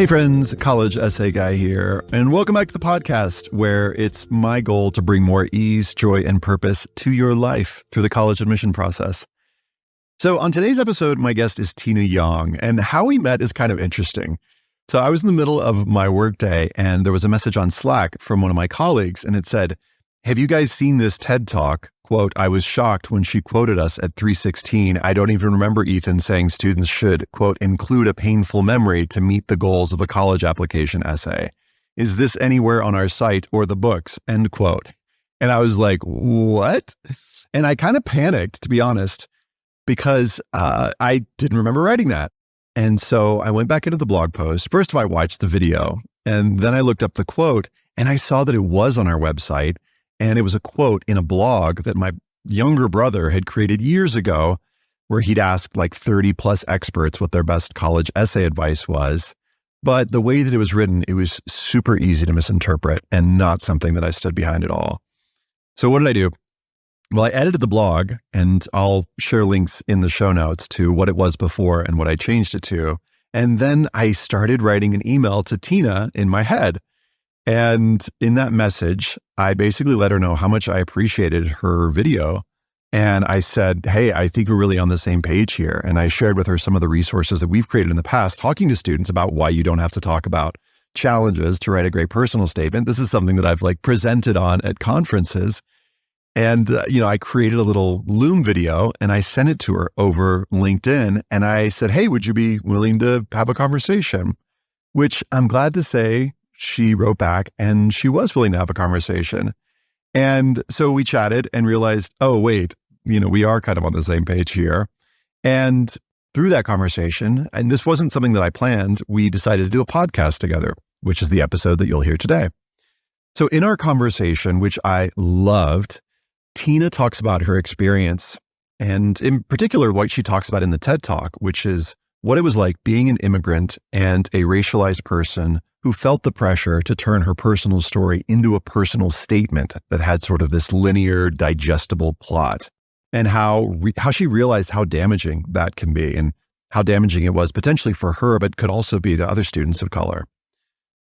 Hey friends, College Essay Guy here, and welcome back to the podcast where it's my goal to bring more ease, joy, and purpose to your life through the college admission process. So on today's episode, my guest is Tina Yong, and how we met is kind of interesting. So I was in the middle of my workday, and there was a message on Slack from one of my colleagues, and it said, "Have you guys seen this TED Talk? Quote, I was shocked when she quoted us at 316. I don't even remember Ethan saying students should, quote, include a painful memory to meet the goals of a college application essay. Is this anywhere on our site or the books?" End quote. And I was like, what? And I kind of panicked, to be honest, because I didn't remember writing that. And so I went back into the blog post. First of all, I watched the video, and then I looked up the quote, and I saw that it was on our website. And it was a quote in a blog that my younger brother had created years ago, where he'd asked like 30 plus experts what their best college essay advice was. But the way that it was written, it was super easy to misinterpret and not something that I stood behind at all. So what did I do? Well, I edited the blog, and I'll share links in the show notes to what it was before and what I changed it to. And then I started writing an email to Tina in my head. And in that message, I basically let her know how much I appreciated her video. And I said, hey, I think we're really on the same page here. And I shared with her some of the resources that we've created in the past, talking to students about why you don't have to talk about challenges to write a great personal statement. This is something that I've like presented on at conferences. And, I created a little Loom video and I sent it to her over LinkedIn. And I said, hey, would you be willing to have a conversation? Which I'm glad to say, she wrote back and she was willing to have a conversation. And so we chatted and realized, oh, wait, we are kind of on the same page here. And through that conversation, and this wasn't something that I planned, we decided to do a podcast together, which is the episode that you'll hear today. So in our conversation, which I loved, Tina talks about her experience, and in particular, what she talks about in the TED Talk, which is what it was like being an immigrant and a racialized person who felt the pressure to turn her personal story into a personal statement that had sort of this linear, digestible plot, and how she realized how damaging that can be and how damaging it was potentially for her, but could also be to other students of color.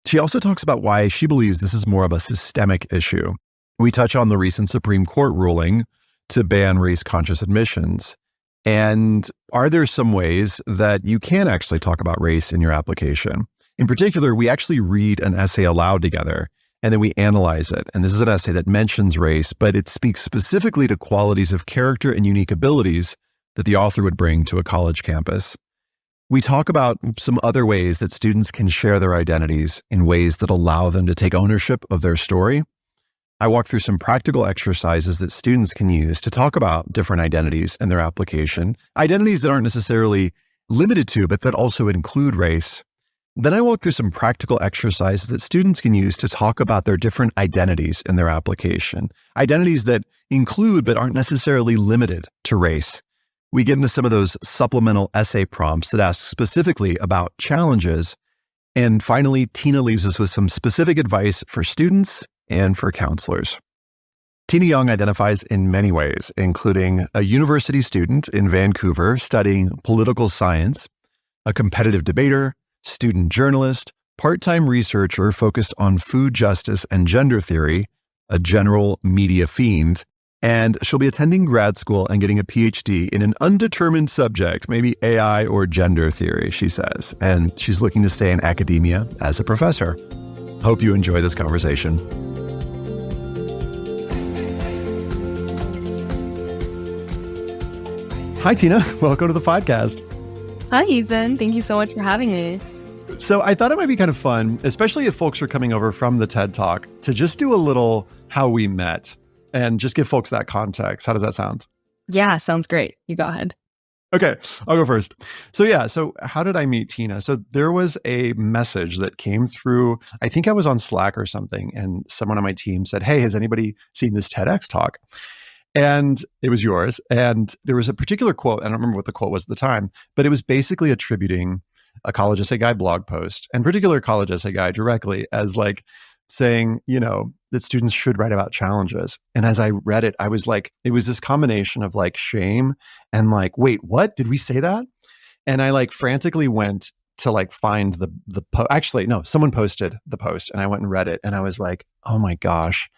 She also talks about why she believes this is more of a systemic issue. We touch on the recent Supreme Court ruling to ban race-conscious admissions. And are there some ways that you can actually talk about race in your application? In particular, we actually read an essay aloud together, and then we analyze it. And this is an essay that mentions race, but it speaks specifically to qualities of character and unique abilities that the author would bring to a college campus. We talk about some other ways that students can share their identities in ways that allow them to take ownership of their story. I walk through some practical exercises that students can use to talk about different identities in their application, identities that aren't necessarily limited to, but that also include race. Then I walk through some practical exercises that students can use to talk about their different identities in their application, identities that include but aren't necessarily limited to race. We get into some of those supplemental essay prompts that ask specifically about challenges. And finally, Tina leaves us with some specific advice for students and for counselors. Tina Yong identifies in many ways, including a university student in Vancouver studying political science, a competitive debater, student journalist, part-time researcher focused on food justice and gender theory, a general media fiend, and she'll be attending grad school and getting a PhD in an undetermined subject, maybe AI or gender theory, she says, and she's looking to stay in academia as a professor. Hope you enjoy this conversation. Hi, Tina. Welcome to the podcast. Hi, Ethan. Thank you so much for having me. So I thought it might be kind of fun, especially if folks are coming over from the TED Talk, to just do a little how we met and just give folks that context. How does that sound? Yeah, sounds great. You go ahead. Okay, I'll go first. So how did I meet Tina? So there was a message that came through, I think I was on Slack or something, and someone on my team said, hey, has anybody seen this TEDx talk? And it was yours. And there was a particular quote, I don't remember what the quote was at the time, but it was basically attributing a College Essay Guy blog post, and particular College Essay Guy directly, as like saying, that students should write about challenges. And as I read it, I was like, it was this combination of like shame and like, wait, what? Did we say that? And I like frantically went to like find the actually, no, someone posted the post and I went and read it and I was like, oh my gosh.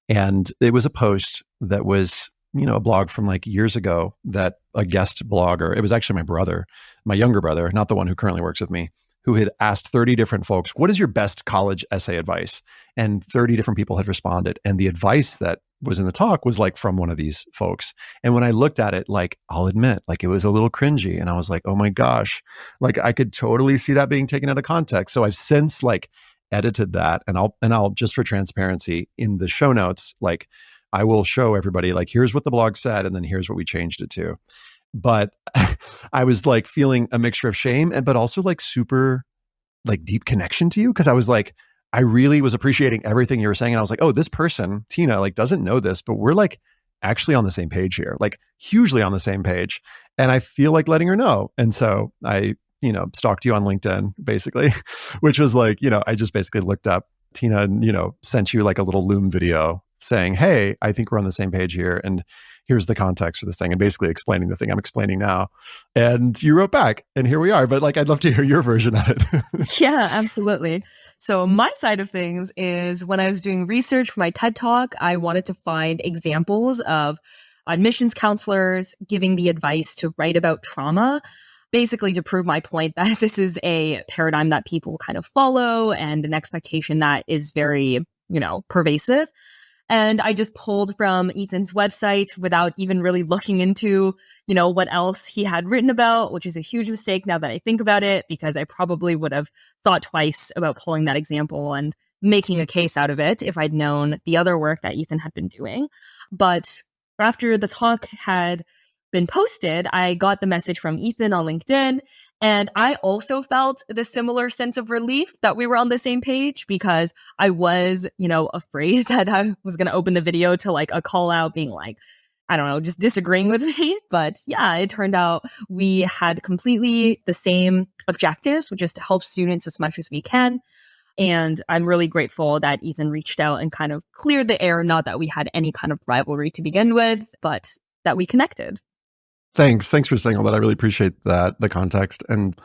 And it was a post that was, a blog from like years ago that a guest blogger, it was actually my brother, my younger brother, not the one who currently works with me, who had asked 30 different folks, what is your best college essay advice? And 30 different people had responded. And the advice that was in the talk was like from one of these folks. And when I looked at it, like, I'll admit, like it was a little cringy. And I was like, oh my gosh, like I could totally see that being taken out of context. So I've since like edited that, and I'll just for transparency in the show notes, like I will show everybody like, here's what the blog said, and then here's what we changed it to. But I was like feeling a mixture of shame but also like super like deep connection to you, because I was like, I really was appreciating everything you were saying. And I was like, oh, this person, Tina, like doesn't know this, but we're like actually on the same page here, like hugely on the same page. And I feel like letting her know. And so I, stalked you on LinkedIn basically, which was like, I just basically looked up Tina and, sent you like a little Loom video saying, hey, I think we're on the same page here. And here's the context for this thing, and basically explaining the thing I'm explaining now. And you wrote back, and here we are. But like, I'd love to hear your version of it. Yeah, absolutely. So my side of things is when I was doing research for my TED Talk, I wanted to find examples of admissions counselors giving the advice to write about trauma, basically to prove my point that this is a paradigm that people kind of follow and an expectation that is very, pervasive. And I just pulled from Ethan's website without even really looking into, what else he had written about, which is a huge mistake now that I think about it, because I probably would have thought twice about pulling that example and making a case out of it if I'd known the other work that Ethan had been doing. But after the talk had been posted, I got the message from Ethan on LinkedIn. And I also felt the similar sense of relief that we were on the same page, because I was, afraid that I was going to open the video to like a call out being like, I don't know, just disagreeing with me. But yeah, it turned out we had completely the same objectives, which is to help students as much as we can. And I'm really grateful that Ethan reached out and kind of cleared the air. Not that we had any kind of rivalry to begin with, but that we connected. Thanks for saying all that. I really appreciate that, the context. And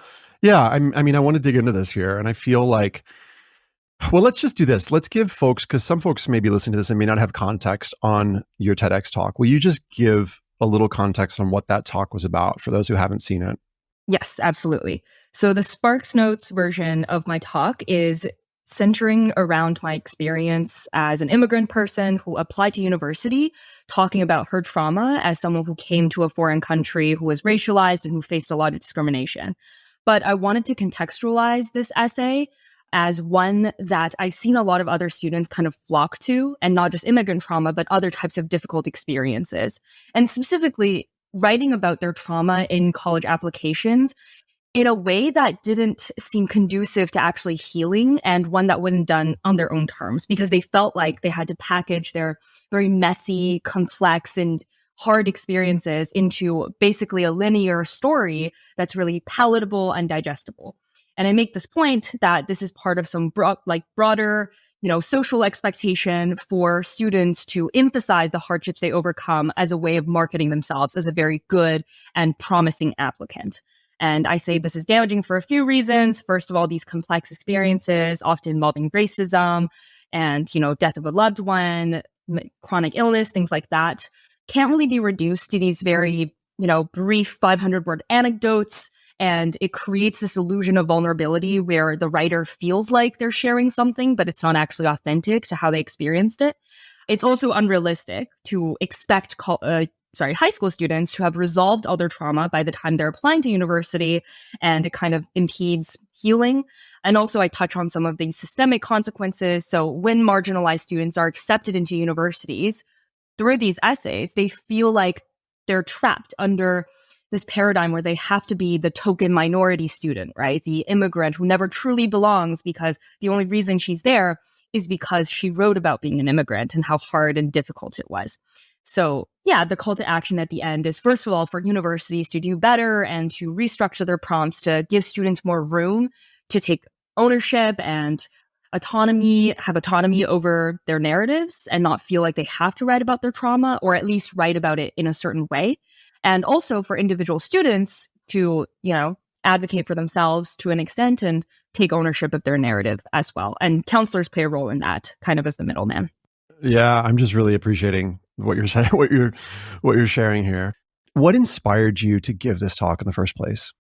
yeah, I mean, I want to dig into this here. And I feel like, well, let's just do this. Let's give folks, because some folks may be listening to this and may not have context on your TEDx talk. Will you just give a little context on what that talk was about for those who haven't seen it? Yes, absolutely. So the Sparks Notes version of my talk is centering around my experience as an immigrant person who applied to university, talking about her trauma as someone who came to a foreign country, who was racialized and who faced a lot of discrimination. But I wanted to contextualize this essay as one that I've seen a lot of other students kind of flock to, and not just immigrant trauma, but other types of difficult experiences. And specifically, writing about their trauma in college applications in a way that didn't seem conducive to actually healing, and one that wasn't done on their own terms, because they felt like they had to package their very messy, complex, and hard experiences into basically a linear story that's really palatable and digestible. And I make this point that this is part of some broader, social expectation for students to emphasize the hardships they overcome as a way of marketing themselves as a very good and promising applicant. And I say this is damaging for a few reasons. First of all, these complex experiences, often involving racism and, death of a loved one, chronic illness, things like that, can't really be reduced to these very, brief 500-word anecdotes. And it creates this illusion of vulnerability where the writer feels like they're sharing something, but it's not actually authentic to how they experienced it. It's also unrealistic to expect high school students to have resolved all their trauma by the time they're applying to university, and it kind of impedes healing. And also I touch on some of the systemic consequences. So when marginalized students are accepted into universities through these essays, they feel like they're trapped under this paradigm where they have to be the token minority student, right? The immigrant who never truly belongs because the only reason she's there is because she wrote about being an immigrant and how hard and difficult it was. So yeah, the call to action at the end is, first of all, for universities to do better and to restructure their prompts to give students more room to take ownership and have autonomy over their narratives and not feel like they have to write about their trauma, or at least write about it in a certain way. And also for individual students to, advocate for themselves to an extent and take ownership of their narrative as well. And counselors play a role in that, kind of as the middleman. Yeah, I'm just really appreciating what you're saying, what you're sharing here. What inspired you to give this talk in the first place?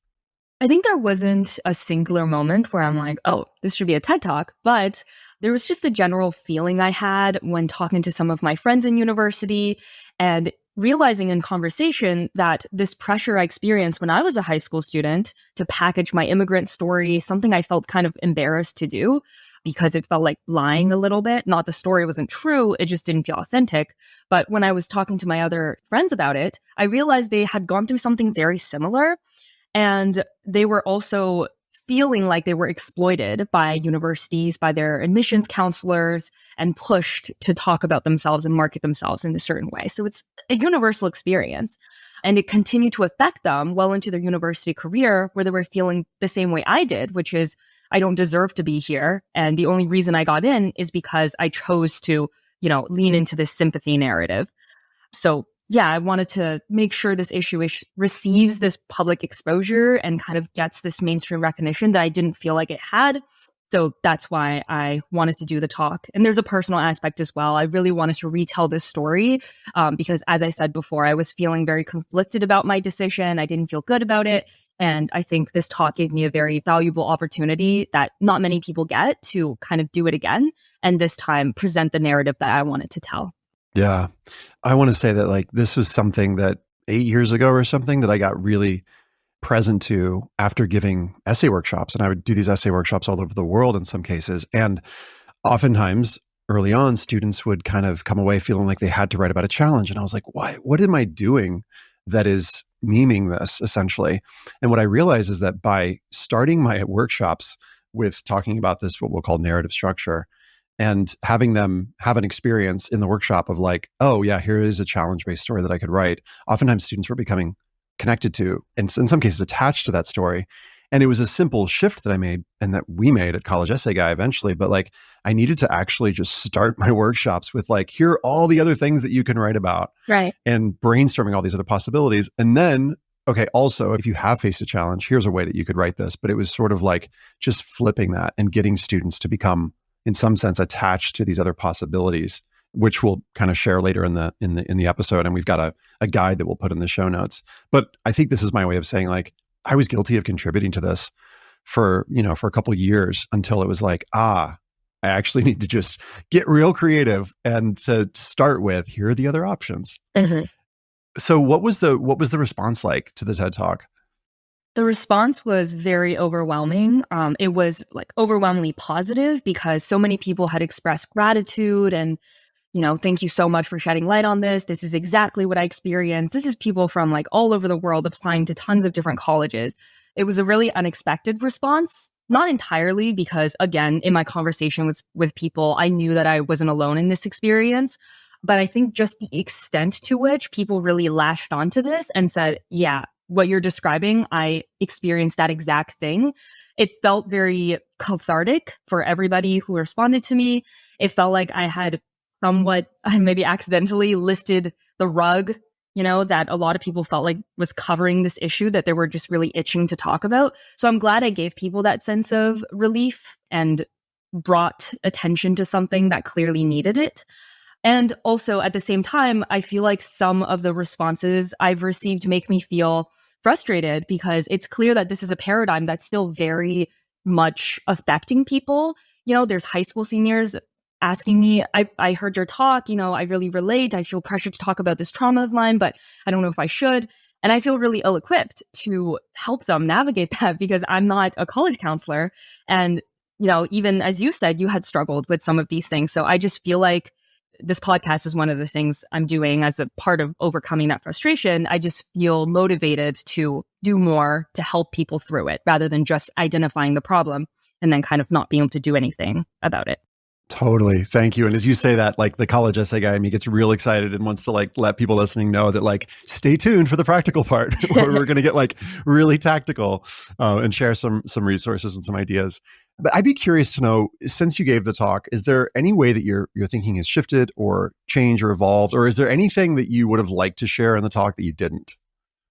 I think there wasn't a singular moment where I'm like, oh, this should be a TED Talk, but there was just a general feeling I had when talking to some of my friends in university and realizing in conversation that this pressure I experienced when I was a high school student to package my immigrant story, something I felt kind of embarrassed to do because it felt like lying a little bit. Not the story wasn't true, it just didn't feel authentic. But when I was talking to my other friends about it, I realized they had gone through something very similar. And they were also feeling like they were exploited by universities, by their admissions counselors, and pushed to talk about themselves and market themselves in a certain way. So it's a universal experience. And it continued to affect them well into their university career, where they were feeling the same way I did, which is, I don't deserve to be here. And the only reason I got in is because I chose to, lean into this sympathy narrative. So yeah, I wanted to make sure this issue receives this public exposure and kind of gets this mainstream recognition that I didn't feel like it had. So that's why I wanted to do the talk. And there's a personal aspect as well. I really wanted to retell this story because, as I said before, I was feeling very conflicted about my decision. I didn't feel good about it. And I think this talk gave me a very valuable opportunity that not many people get to kind of do it again. And this time present the narrative that I wanted to tell. Yeah. I want to say that this was something that 8 years ago or something that I got really present to after giving essay workshops. And I would do these essay workshops all over the world in some cases. And oftentimes early on, students would kind of come away feeling like they had to write about a challenge. And I was like, why? What am I doing that is memeing this essentially? And what I realized is that by starting my workshops with talking about this, what we'll call narrative structure, and having them have an experience in the workshop of oh yeah, here is a challenge-based story that I could write. Oftentimes students were becoming connected to, and in some cases attached to that story. And it was a simple shift that I made and that we made at College Essay Guy eventually. But I needed to actually just start my workshops with here are all the other things that you can write about. Right. And brainstorming all these other possibilities. And then, okay, also, if you have faced a challenge, here's a way that you could write this. But it was sort of just flipping that and getting students to become, in some sense, attached to these other possibilities, which we'll kind of share later in the episode. And we've got a guide that we'll put in the show notes. But I think this is my way of saying I was guilty of contributing to this for a couple of years until it was I actually need to just get real creative and to start with, here are the other options. Mm-hmm. So what was the response like to the TED Talk? The response was very overwhelming. It was overwhelmingly positive because so many people had expressed gratitude and, thank you so much for shedding light on this. This is exactly what I experienced. This is people from all over the world applying to tons of different colleges. It was a really unexpected response, not entirely because, again, in my conversation with people, I knew that I wasn't alone in this experience. But I think just the extent to which people really lashed onto this and said, yeah, what you're describing, I experienced that exact thing. It felt very cathartic for everybody who responded to me. It felt like I had somewhat, maybe accidentally lifted the rug, that a lot of people felt like was covering this issue that they were just really itching to talk about. So I'm glad I gave people that sense of relief and brought attention to something that clearly needed it. And also at the same time, I feel like some of the responses I've received make me feel frustrated because it's clear that this is a paradigm that's still very much affecting people. There's high school seniors asking me, I heard your talk, I really relate. I feel pressured to talk about this trauma of mine, but I don't know if I should. And I feel really ill-equipped to help them navigate that because I'm not a college counselor. And, even as you said, you had struggled with some of these things. So I just feel like this podcast is one of the things I'm doing as a part of overcoming that frustration. I just feel motivated to do more to help people through it rather than just identifying the problem and then kind of not being able to do anything about it. Totally. Thank you. And as you say that, the College Essay Guy in me gets real excited and wants to let people listening know that stay tuned for the practical part where we're going to get really tactical and share some resources and some ideas. But I'd be curious to know, since you gave the talk, is there any way that your thinking has shifted or changed or evolved? Or is there anything that you would have liked to share in the talk that you didn't?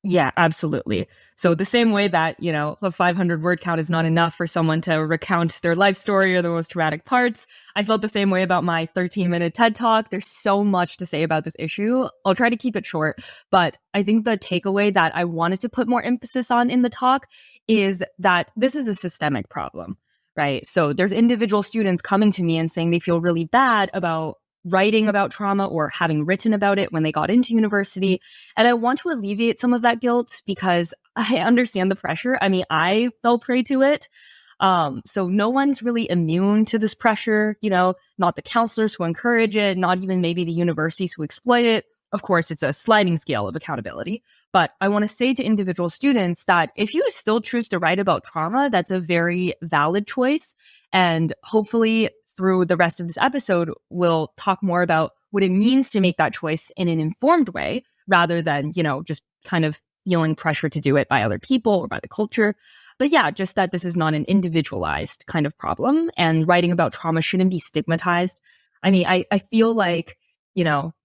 Yeah, absolutely. So the same way that, a 500 word count is not enough for someone to recount their life story or the most traumatic parts, I felt the same way about my 13-minute TED Talk. There's so much to say about this issue. I'll try to keep it short, but I think the takeaway that I wanted to put more emphasis on in the talk is that this is a systemic problem, right? So there's individual students coming to me and saying they feel really bad about writing about trauma or having written about it when they got into university. And I want to alleviate some of that guilt because I understand the pressure. I mean, I fell prey to it. So no one's really immune to this pressure, not the counselors who encourage it, not even maybe the universities who exploit it. Of course, it's a sliding scale of accountability. But I want to say to individual students that if you still choose to write about trauma, that's a very valid choice. And hopefully through the rest of this episode, we'll talk more about what it means to make that choice in an informed way rather than, just kind of feeling pressure to do it by other people or by the culture. But yeah, just that this is not an individualized kind of problem and writing about trauma shouldn't be stigmatized. I mean, I feel like,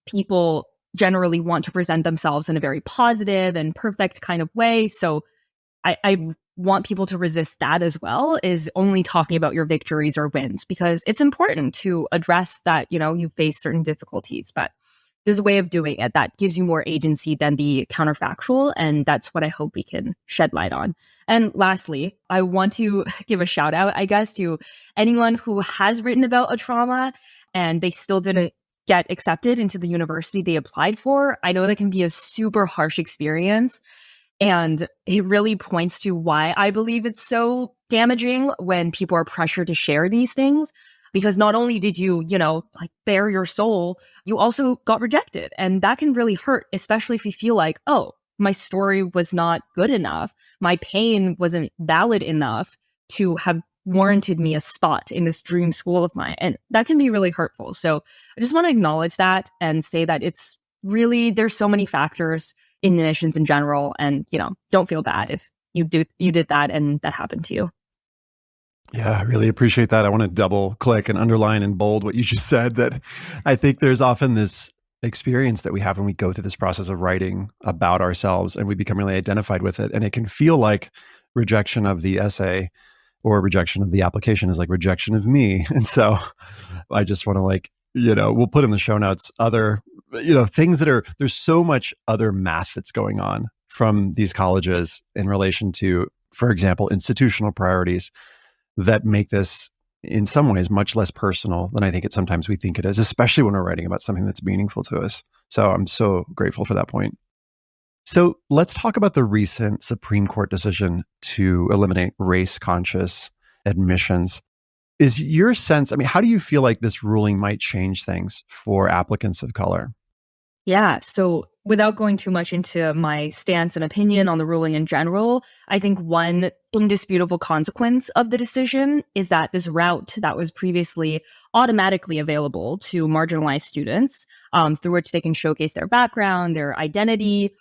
people generally want to present themselves in a very positive and perfect kind of way. So I want people to resist that as well, is only talking about your victories or wins, because it's important to address that, you face certain difficulties, but there's a way of doing it that gives you more agency than the counterfactual. And that's what I hope we can shed light on. And lastly, I want to give a shout out, I guess, to anyone who has written about a trauma and they still didn't get accepted into the university they applied for. I know that can be a super harsh experience. And it really points to why I believe it's so damaging when people are pressured to share these things. Because not only did you, bare your soul, you also got rejected. And that can really hurt, especially if you feel like, oh, my story was not good enough. My pain wasn't valid enough to have warranted me a spot in this dream school of mine. And that can be really hurtful. So I just want to acknowledge that and say that it's really, there's so many factors in admissions in general. And, don't feel bad if you did that and that happened to you. Yeah, I really appreciate that. I want to double click and underline and bold what you just said, that I think there's often this experience that we have when we go through this process of writing about ourselves and we become really identified with it. And it can feel like rejection of the essay or rejection of the application is like rejection of me. And so I just want to we'll put in the show notes other, things that there's so much other math that's going on from these colleges in relation to, for example, institutional priorities that make this in some ways much less personal than I think sometimes we think it is, especially when we're writing about something that's meaningful to us. So I'm so grateful for that point. So let's talk about the recent Supreme Court decision to eliminate race-conscious admissions. Is your sense, how do you feel like this ruling might change things for applicants of color? Yeah. So without going too much into my stance and opinion on the ruling in general, I think one indisputable consequence of the decision is that this route that was previously automatically available to marginalized students, through which they can showcase their background, their identity,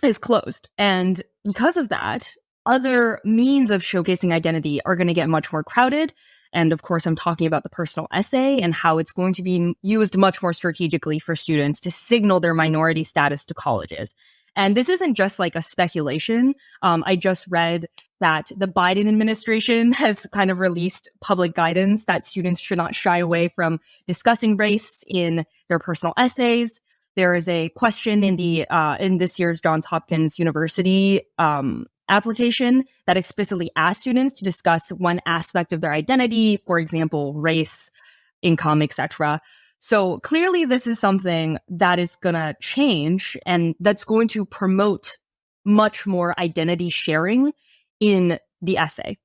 is closed. And because of that, other means of showcasing identity are going to get much more crowded. And of course, I'm talking about the personal essay and how it's going to be used much more strategically for students to signal their minority status to colleges. And this isn't just like a speculation. I just read that the Biden administration has kind of released public guidance that students should not shy away from discussing race in their personal essays. There is a question in this year's Johns Hopkins University application that explicitly asks students to discuss one aspect of their identity, for example, race, income, etc. So clearly this is something that is going to change and that's going to promote much more identity sharing in the essay.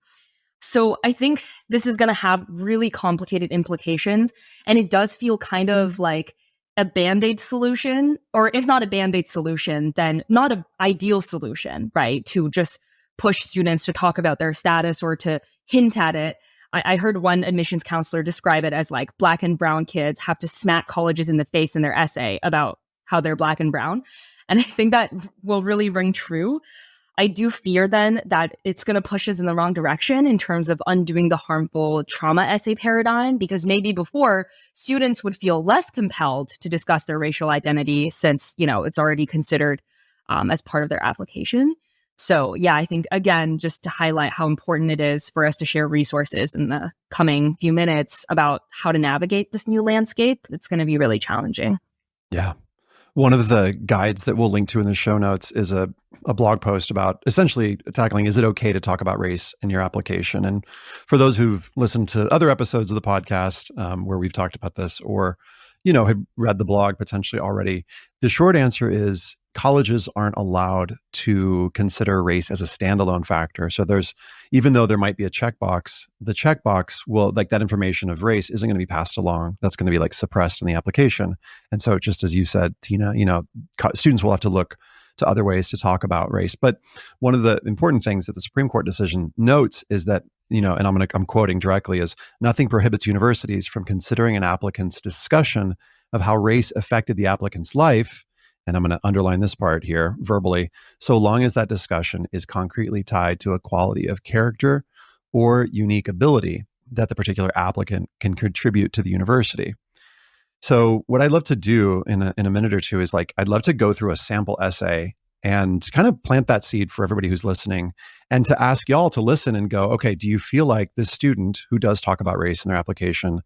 So I think this is going to have really complicated implications, and it does feel kind of like a Band-Aid solution, or if not a Band-Aid solution, then not an ideal solution, right? To just push students to talk about their status or to hint at it. I heard one admissions counselor describe it as like Black and brown kids have to smack colleges in the face in their essay about how they're Black and brown. And I think that will really ring true. I do fear then that it's going to push us in the wrong direction in terms of undoing the harmful trauma essay paradigm, because maybe before students would feel less compelled to discuss their racial identity since, it's already considered as part of their application. So yeah, I think, again, just to highlight how important it is for us to share resources in the coming few minutes about how to navigate this new landscape. It's going to be really challenging. Yeah. One of the guides that we'll link to in the show notes is a blog post about essentially tackling, is it okay to talk about race in your application? And for those who've listened to other episodes of the podcast where we've talked about this, or, had read the blog potentially already, the short answer is colleges aren't allowed to consider race as a standalone factor. So even though there might be a checkbox, the checkbox will, like, that information of race isn't going to be passed along. That's going to be suppressed in the application. And so just as you said, Tina, students will have to look to other ways to talk about race. But one of the important things that the Supreme Court decision notes is that, and I'm quoting directly, is nothing prohibits universities from considering an applicant's discussion of how race affected the applicant's life. And I'm going to underline this part here verbally, so long as that discussion is concretely tied to a quality of character or unique ability that the particular applicant can contribute to the university. So what I'd love to do in a minute or two is I'd love to go through a sample essay and kind of plant that seed for everybody who's listening, and to ask y'all to listen and go, okay, do you feel like this student who does talk about race in their application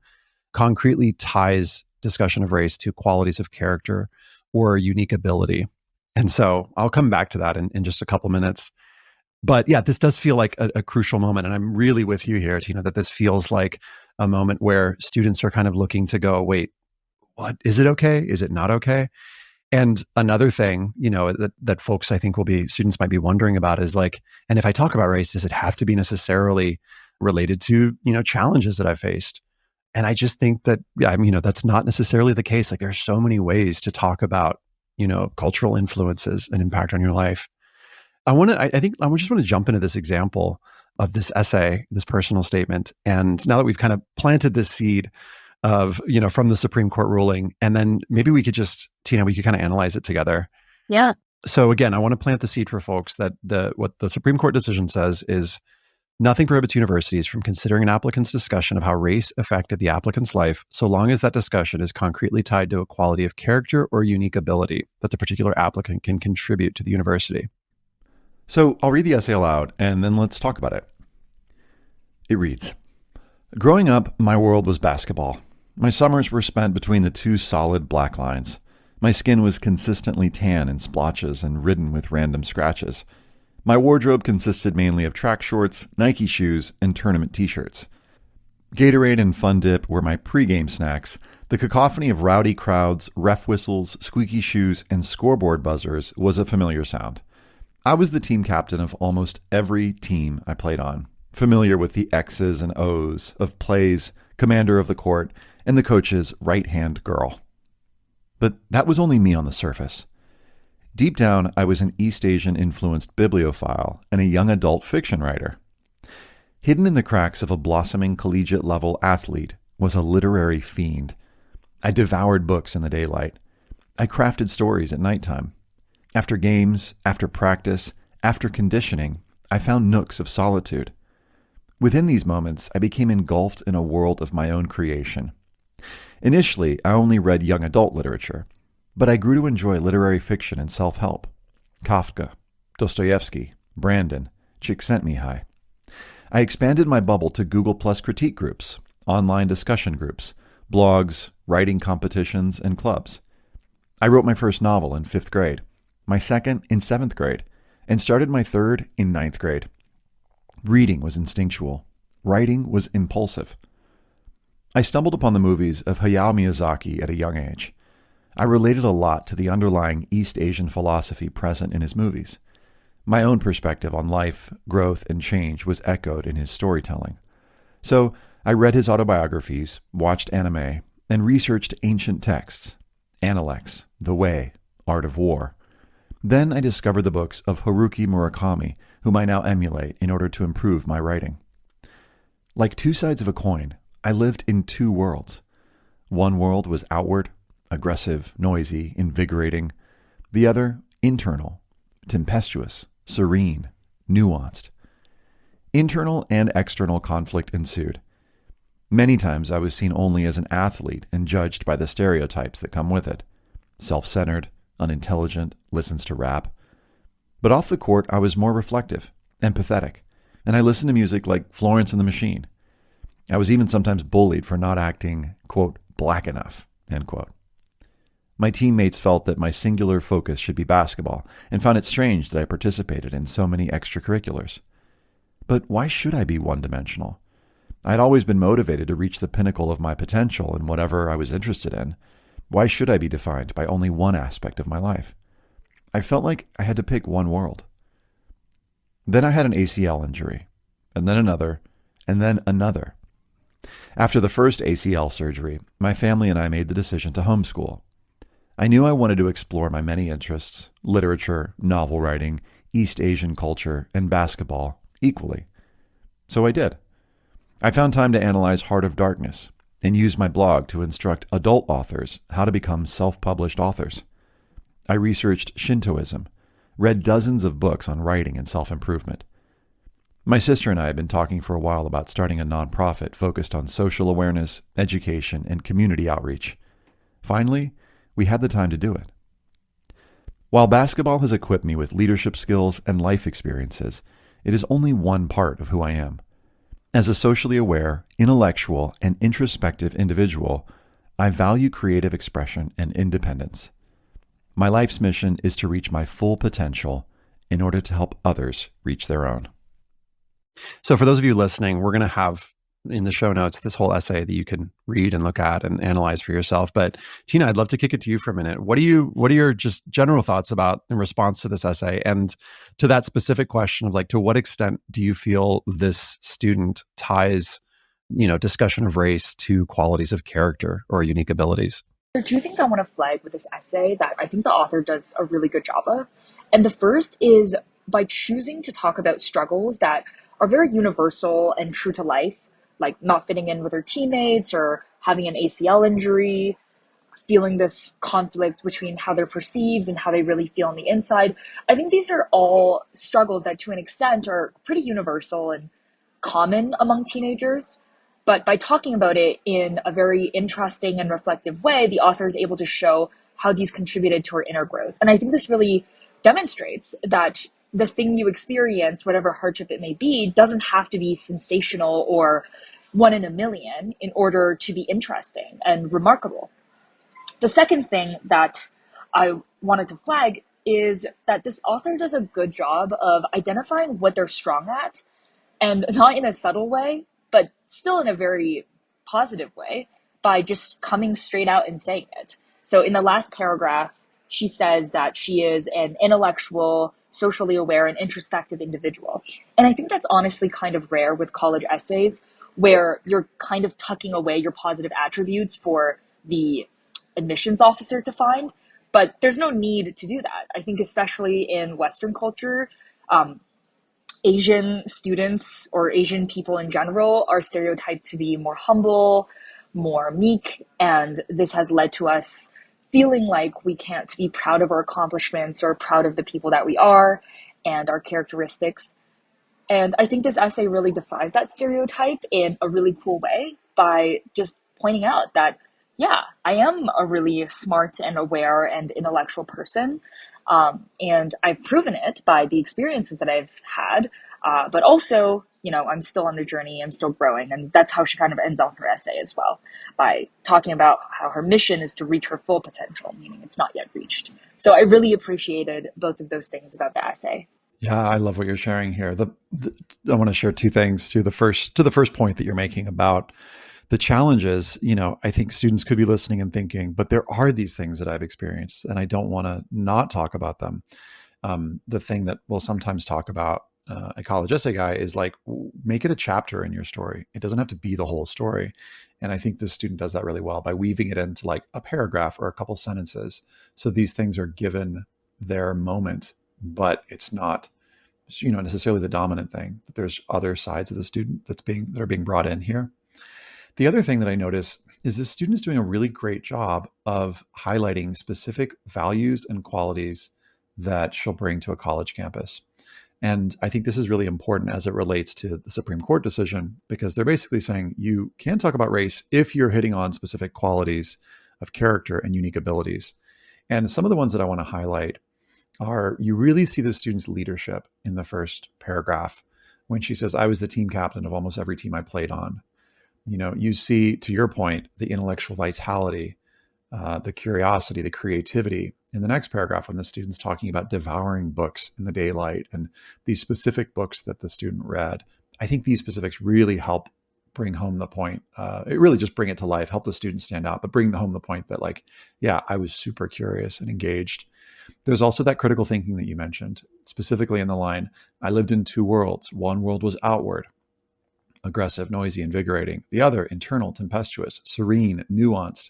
concretely ties discussion of race to qualities of character or unique ability? And so I'll come back to that in just a couple minutes. But yeah, this does feel like a crucial moment. And I'm really with you here, Tina, that this feels like a moment where students are kind of looking to go, wait, what? Is it okay? Is it not okay? And another thing, that folks, I think, students might be wondering about is and if I talk about race, does it have to be necessarily related to, challenges that I've faced? And I just think that, that's not necessarily the case. There's so many ways to talk about, cultural influences and impact on your life. I just want to jump into this example of this essay, this personal statement. And now that we've kind of planted this seed of, from the Supreme Court ruling, and then maybe we could just, Tina, we could kind of analyze it together. Yeah. So again, I want to plant the seed for folks that what the Supreme Court decision says is nothing prohibits universities from considering an applicant's discussion of how race affected the applicant's life, so long as that discussion is concretely tied to a quality of character or unique ability that the particular applicant can contribute to the university. So I'll read the essay aloud, and then let's talk about it. It reads, growing up, my world was basketball. My summers were spent between the two solid black lines. My skin was consistently tan in splotches and ridden with random scratches. My wardrobe consisted mainly of track shorts, Nike shoes, and tournament t-shirts. Gatorade and Fun Dip were my pregame snacks. The cacophony of rowdy crowds, ref whistles, squeaky shoes, and scoreboard buzzers was a familiar sound. I was the team captain of almost every team I played on, familiar with the X's and O's of plays, commander of the court, and the coach's right-hand girl. But that was only me on the surface. Deep down, I was an East Asian-influenced bibliophile and a young adult fiction writer. Hidden in the cracks of a blossoming collegiate-level athlete was a literary fiend. I devoured books in the daylight. I crafted stories at nighttime. After games, after practice, after conditioning, I found nooks of solitude. Within these moments, I became engulfed in a world of my own creation. Initially, I only read young adult literature, but I grew to enjoy literary fiction and self-help. Kafka, Dostoevsky, Brandon, Csikszentmihalyi. I expanded my bubble to Google Plus critique groups, online discussion groups, blogs, writing competitions, and clubs. I wrote my first novel in 5th grade, my second in 7th grade, and started my third in 9th grade. Reading was instinctual. Writing was impulsive. I stumbled upon the movies of Hayao Miyazaki at a young age. I related a lot to the underlying East Asian philosophy present in his movies. My own perspective on life, growth, and change was echoed in his storytelling. So I read his autobiographies, watched anime, and researched ancient texts, Analects, The Way, Art of War. Then I discovered the books of Haruki Murakami, whom I now emulate in order to improve my writing. Like two sides of a coin, I lived in two worlds. One world was outward, aggressive, noisy, invigorating. The other, internal, tempestuous, serene, nuanced. Internal and external conflict ensued. Many times I was seen only as an athlete and judged by the stereotypes that come with it. Self-centered, unintelligent, listens to rap, But off the court, I was more reflective, empathetic, and I listened to music like Florence and the Machine. I was even sometimes bullied for not acting, quote, black enough, end quote. My teammates felt that my singular focus should be basketball and found it strange that I participated in so many extracurriculars. But why should I be one-dimensional? I had always been motivated to reach the pinnacle of my potential in whatever I was interested in. Why should I be defined by only one aspect of my life? I felt like I had to pick one world. Then I had an ACL injury, and then another, and then another. After the first ACL surgery, my family and I made the decision to homeschool. I knew I wanted to explore my many interests, literature, novel writing, East Asian culture, and basketball, equally. So I did. I found time to analyze Heart of Darkness and used my blog to instruct adult authors how to become self-published authors. I researched Shintoism, read dozens of books on writing and self-improvement. My sister and I had been talking for a while about starting a nonprofit focused on social awareness, education, and community outreach. Finally, we had the time to do it. While basketball has equipped me with leadership skills and life experiences, it is only one part of who I am. As a socially aware, intellectual, and introspective individual, I value creative expression and independence. My life's mission is to reach my full potential in order to help others reach their own. So for those of you listening, we're going to have in the show notes this whole essay that you can read and look at and analyze for yourself. But Tina, I'd love to kick it to you for a minute. What are your just general thoughts about in response to this essay and to that specific question of like, to what extent do you feel this student ties, discussion of race to qualities of character or unique abilities? There are two things I want to flag with this essay that I think the author does a really good job of. And the first is by choosing to talk about struggles that are very universal and true to life, like not fitting in with her teammates or having an ACL injury, feeling this conflict between how they're perceived and how they really feel on the inside. I think these are all struggles that to an extent are pretty universal and common among teenagers. But by talking about it in a very interesting and reflective way, the author is able to show how these contributed to her inner growth. And I think this really demonstrates that the thing you experience, whatever hardship it may be, doesn't have to be sensational or one in a million in order to be interesting and remarkable. The second thing that I wanted to flag is that this author does a good job of identifying what they're strong at, and not in a subtle way, but still in a very positive way, by just coming straight out and saying it. So in the last paragraph, she says that she is an intellectual, socially aware, and introspective individual. And I think that's honestly kind of rare with college essays, where you're kind of tucking away your positive attributes for the admissions officer to find. But there's no need to do that. I think especially in Western culture, Asian students or Asian people in general are stereotyped to be more humble, more meek, and this has led to us feeling like we can't be proud of our accomplishments or proud of the people that we are and our characteristics. And I think this essay really defies that stereotype in a really cool way by just pointing out that, yeah, I am a really smart and aware and intellectual person. And I've proven it by the experiences that I've had. But also, I'm still on the journey, I'm still growing. And that's how she kind of ends off her essay as well, by talking about how her mission is to reach her full potential, meaning it's not yet reached. So I really appreciated both of those things about the essay. Yeah, I love what you're sharing here. I want to share two things to the first point that you're making about the challenges. I think students could be listening and thinking, but there are these things that I've experienced and I don't want to not talk about them. The thing that we'll sometimes talk about, a college essay guy, is like, make it a chapter in your story. It doesn't have to be the whole story. And I think this student does that really well by weaving it into like a paragraph or a couple sentences. So these things are given their moment, but it's not, necessarily the dominant thing. There's other sides of the student that are being brought in here. The other thing that I notice is this student is doing a really great job of highlighting specific values and qualities that she'll bring to a college campus. And I think this is really important as it relates to the Supreme Court decision, because they're basically saying you can talk about race if you're hitting on specific qualities of character and unique abilities. And some of the ones that I want to highlight are you really see the student's leadership in the first paragraph when she says, I was the team captain of almost every team I played on. You see, to your point, the intellectual vitality, the curiosity, the creativity in the next paragraph when the student's talking about devouring books in the daylight and these specific books that the student read. I think these specifics really help bring home the point. It really just bring it to life, help the student stand out, but bring home the point that yeah, I was super curious and engaged. There's also that critical thinking that you mentioned, specifically in the line, I lived in two worlds. One world was outward, aggressive, noisy, invigorating. The other, internal, tempestuous, serene, nuanced.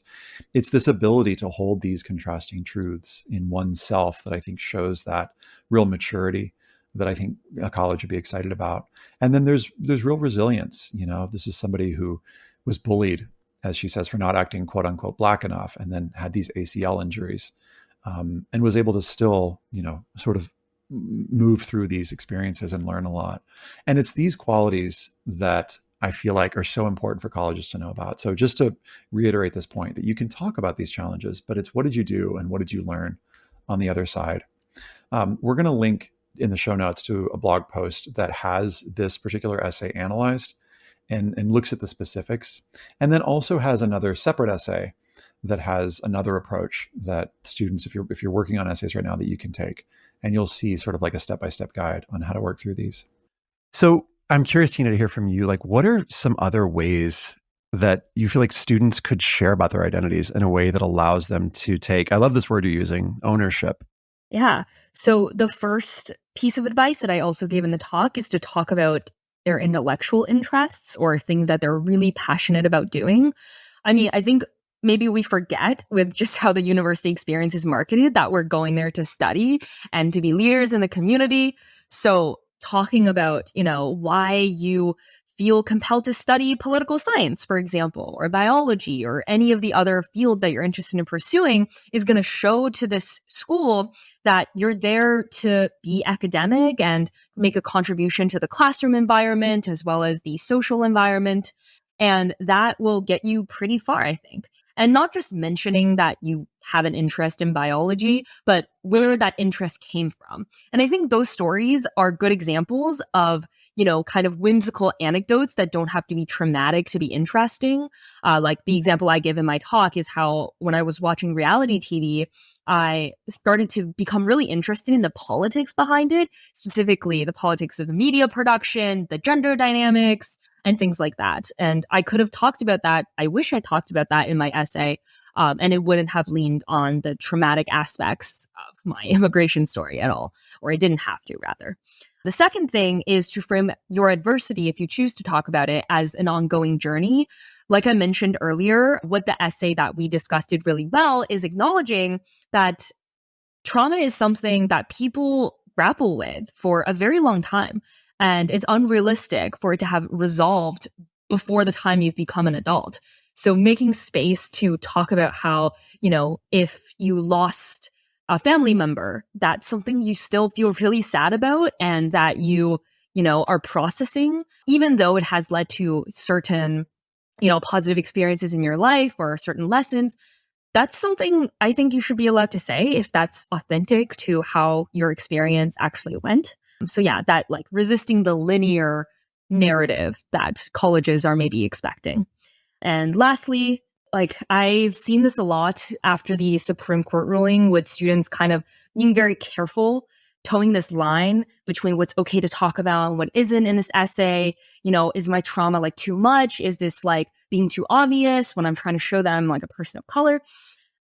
It's this ability to hold these contrasting truths in oneself that I think shows that real maturity that I think a college would be excited about. And then there's real resilience. This is somebody who was bullied, as she says, for not acting quote unquote black enough, and then had these ACL injuries, and was able to still, sort of move through these experiences and learn a lot. And it's these qualities that I feel like are so important for colleges to know about. So just to reiterate this point, that you can talk about these challenges, but it's what did you do and what did you learn on the other side? We're going to link in the show notes to a blog post that has this particular essay analyzed and looks at the specifics, and then also has another separate essay that has another approach that students, if you're working on essays right now, that you can take. And you'll see sort of like a step-by-step guide on how to work through these. So I'm curious, Tina, to hear from you. What are some other ways that you feel like students could share about their identities in a way that allows them to take, I love this word you're using, ownership? Yeah. So the first piece of advice that I also gave in the talk is to talk about their intellectual interests or things that they're really passionate about doing. I mean, I think maybe we forget with just how the university experience is marketed that we're going there to study and to be leaders in the community. So talking about, why you feel compelled to study political science, for example, or biology, or any of the other fields that you're interested in pursuing is going to show to this school that you're there to be academic and make a contribution to the classroom environment as well as the social environment. And that will get you pretty far, I think. And not just mentioning that you have an interest in biology, but where that interest came from. And I think those stories are good examples of, kind of whimsical anecdotes that don't have to be traumatic to be interesting. Like the example I give in my talk is how when I was watching reality TV, I started to become really interested in the politics behind it, specifically the politics of the media production, the gender dynamics, and things like that. And I could have talked about that. I wish I talked about that in my essay, and it wouldn't have leaned on the traumatic aspects of my immigration story at all, or I didn't have to, rather. The second thing is to frame your adversity, if you choose to talk about it, as an ongoing journey. Like I mentioned earlier, what the essay that we discussed did really well is acknowledging that trauma is something that people grapple with for a very long time. And it's unrealistic for it to have resolved before the time you've become an adult. So making space to talk about how, if you lost a family member, that's something you still feel really sad about and that you are processing, even though it has led to certain, positive experiences in your life or certain lessons. That's something I think you should be allowed to say if that's authentic to how your experience actually went. So yeah, that resisting the linear narrative that colleges are maybe expecting. And lastly, I've seen this a lot after the Supreme Court ruling with students kind of being very careful, towing this line between what's okay to talk about and what isn't in this essay. Is my trauma too much? Is this being too obvious when I'm trying to show that I'm a person of color?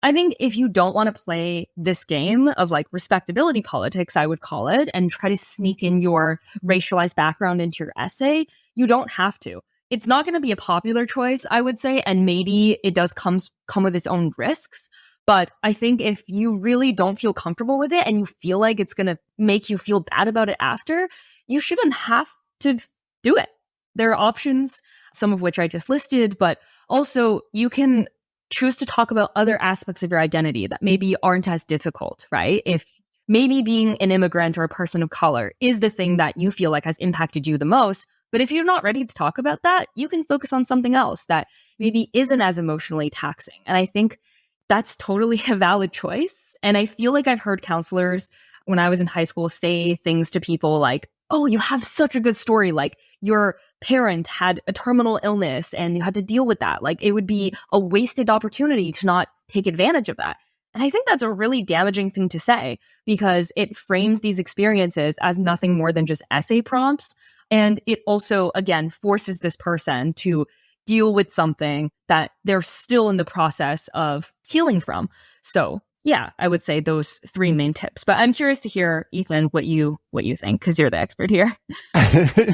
I think if you don't want to play this game of respectability politics, I would call it, and try to sneak in your racialized background into your essay, you don't have to. It's not going to be a popular choice, I would say, and maybe it does come with its own risks. But I think if you really don't feel comfortable with it and you feel like it's going to make you feel bad about it after, you shouldn't have to do it. There are options, some of which I just listed, but also you can choose to talk about other aspects of your identity that maybe aren't as difficult, right? If maybe being an immigrant or a person of color is the thing that you feel like has impacted you the most, but if you're not ready to talk about that, you can focus on something else that maybe isn't as emotionally taxing. And I think that's totally a valid choice. And I feel like I've heard counselors when I was in high school, say things to people like, oh, you have such a good story. Like your parent had a terminal illness and you had to deal with that. Like it would be a wasted opportunity to not take advantage of that. And I think that's a really damaging thing to say because it frames these experiences as nothing more than just essay prompts. And it also, again, forces this person to deal with something that they're still in the process of healing from. So yeah, I would say those three main tips. But I'm curious to hear, Ethan, what you think, because you're the expert here.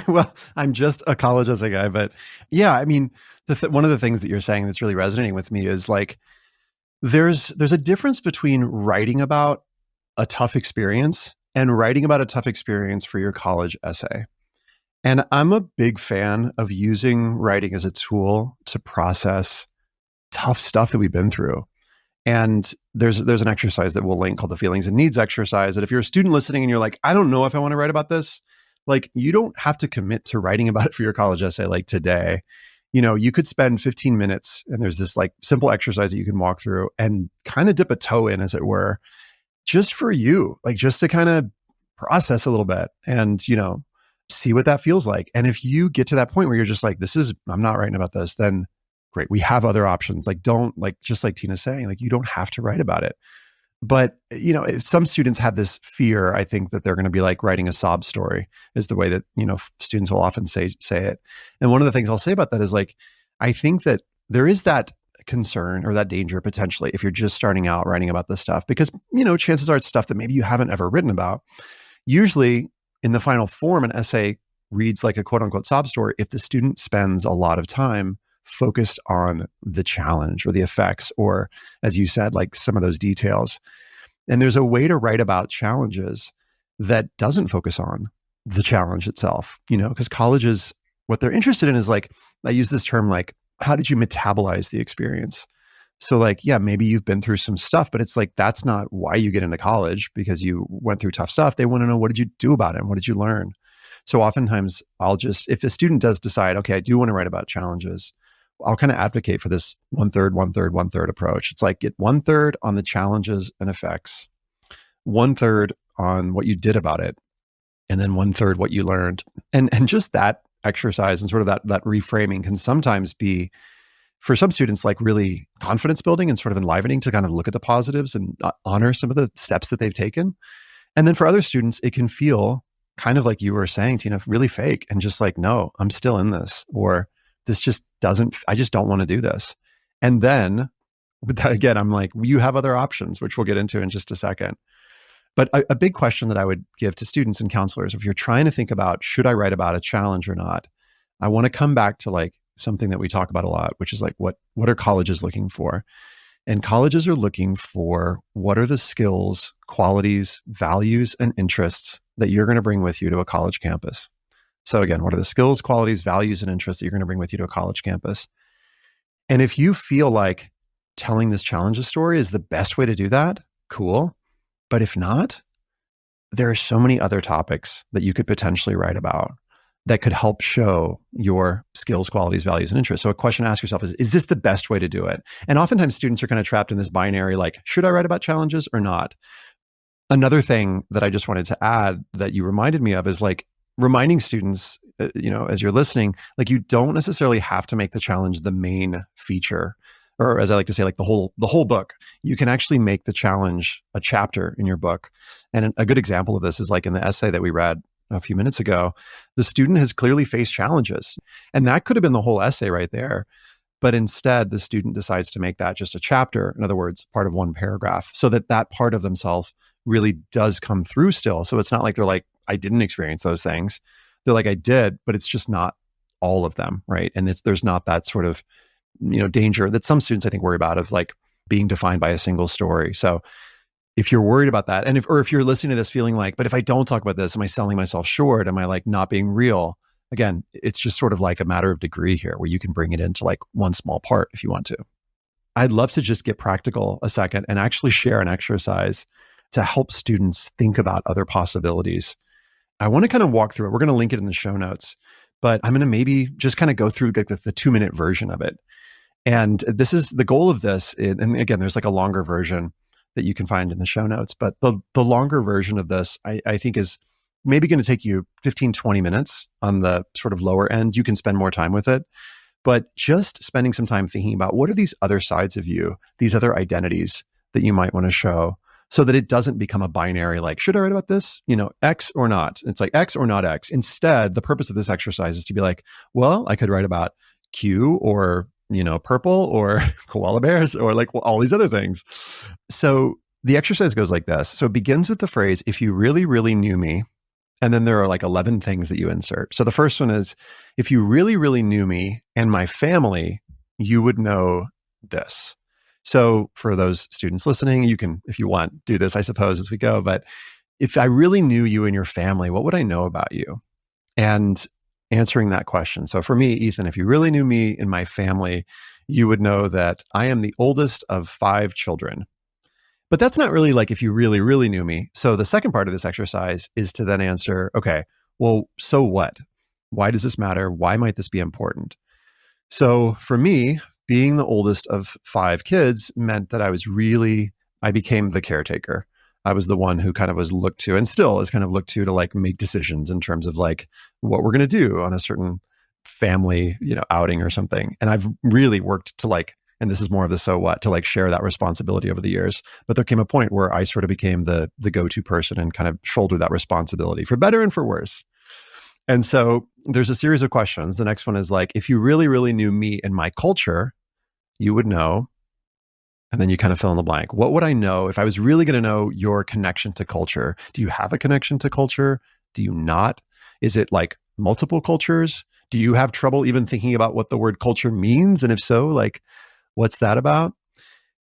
Well, I'm just a college essay guy, but yeah, I mean, one of the things that you're saying that's really resonating with me is like, there's a difference between writing about a tough experience and writing about a tough experience for your college essay. And I'm a big fan of using writing as a tool to process tough stuff that we've been through. And there's an exercise that we'll link called the feelings and needs exercise that if you're a student listening and you're like, I don't know if I want to write about this, like you don't have to commit to writing about it for your college essay like today. You know, you could spend 15 minutes and there's this like simple exercise that you can walk through and kind of dip a toe in, as it were, just for you, like just to kind of process a little bit and, you know, see what that feels like. And if you get to that point where you're just like, I'm not writing about this, then great. We have other options. Like, just like Tina's saying, like, you don't have to write about it. But, you know, some students have this fear, I think, that they're going to be like writing a sob story is the way that, you know, students will often say it. And one of the things I'll say about that is like, I think that there is that concern or that danger potentially if you're just starting out writing about this stuff, because, you know, chances are it's stuff that maybe you haven't ever written about. Usually in the final form, an essay reads like a quote unquote sob story if the student spends a lot of time focused on the challenge or the effects, or as you said, like some of those details. And there's a way to write about challenges that doesn't focus on the challenge itself, you know, because colleges, what they're interested in is like, I use this term, like, how did you metabolize the experience? So like, yeah, maybe you've been through some stuff, but it's like, that's not why you get into college, because you went through tough stuff. They want to know, what did you do about it? And what did you learn? So oftentimes if a student does decide, okay, I do want to write about challenges, I'll kind of advocate for this 1/3, 1/3, 1/3 approach. It's like get 1/3 on the challenges and effects, 1/3 on what you did about it, and then 1/3 what you learned. And just that exercise and sort of that reframing can sometimes be, for some students, like really confidence building and sort of enlivening to kind of look at the positives and honor some of the steps that they've taken. And then for other students, it can feel kind of like you were saying, Tina, really fake and just like, no, I'm still in this, or this just I just don't want to do this. And then with that, again, I'm like, you have other options, which we'll get into in just a second. But a big question that I would give to students and counselors, if you're trying to think about, should I write about a challenge or not? I want to come back to like something that we talk about a lot, which is like, what are colleges looking for? And colleges are looking for, what are the skills, qualities, values, and interests that you're going to bring with you to a college campus? So again, what are the skills, qualities, values, and interests that you're going to bring with you to a college campus? And if you feel like telling this challenges story is the best way to do that, cool. But if not, there are so many other topics that you could potentially write about that could help show your skills, qualities, values, and interests. So a question to ask yourself is this the best way to do it? And oftentimes students are kind of trapped in this binary, like, should I write about challenges or not? Another thing that I just wanted to add that you reminded me of is like reminding students, you know, as you're listening, like you don't necessarily have to make the challenge the main feature, or as I like to say, like the whole book. You can actually make the challenge a chapter in your book. And a good example of this is like in the essay that we read a few minutes ago, the student has clearly faced challenges. And that could have been the whole essay right there. But instead, the student decides to make that just a chapter, in other words, part of one paragraph, so that that part of themselves really does come through still. So it's not like they're like, I didn't experience those things. They're like, I did, but it's just not all of them, right? And there's not that sort of, you know, danger that some students I think worry about of like being defined by a single story. So if you're worried about that, and if you're listening to this feeling like, but if I don't talk about this, am I selling myself short? Am I like not being real? Again, it's just sort of like a matter of degree here, where you can bring it into like one small part if you want to. I'd love to just get practical a second and actually share an exercise to help students think about other possibilities. I want to kind of walk through it. We're going to link it in the show notes, but I'm going to maybe just kind of go through like the 2-minute version of it. And this is the goal of this. And again, there's like a longer version that you can find in the show notes. But the longer version of this, I think is maybe going to take you 15, 20 minutes on the sort of lower end. You can spend more time with it. But just spending some time thinking about what are these other sides of you, these other identities that you might want to show, so that it doesn't become a binary, like, should I write about this? X or not? It's like X or not X. Instead, the purpose of this exercise is to be like, well, I could write about Q or, purple or koala bears or like all these other things. So the exercise goes like this. So it begins with the phrase, if you really, really knew me. And then there are like 11 things that you insert. So the first one is, if you really, really knew me and my family, you would know this. So for those students listening, you can, if you want, do this, I suppose, as we go. But if I really knew you and your family, what would I know about you? And answering that question. So for me, Ethan, if you really knew me and my family, you would know that I am the oldest of 5 children. But that's not really like if you really, really knew me. So the second part of this exercise is to then answer, okay, well, so what? Why does this matter? Why might this be important? So for me, being the oldest of 5 kids meant that I became the caretaker. I was the one who kind of was looked to and still is kind of looked to like make decisions in terms of like what we're going to do on a certain family, outing or something. And I've really worked to like, and this is more of the so what, to like share that responsibility over the years. But there came a point where I sort of became the go-to person and kind of shouldered that responsibility for better and for worse. And so there's a series of questions. The next one is like, if you really, really knew me and my culture, you would know. And then you kind of fill in the blank. What would I know if I was really going to know your connection to culture? Do you have a connection to culture? Do you not? Is it like multiple cultures? Do you have trouble even thinking about what the word culture means? And if so, like, what's that about?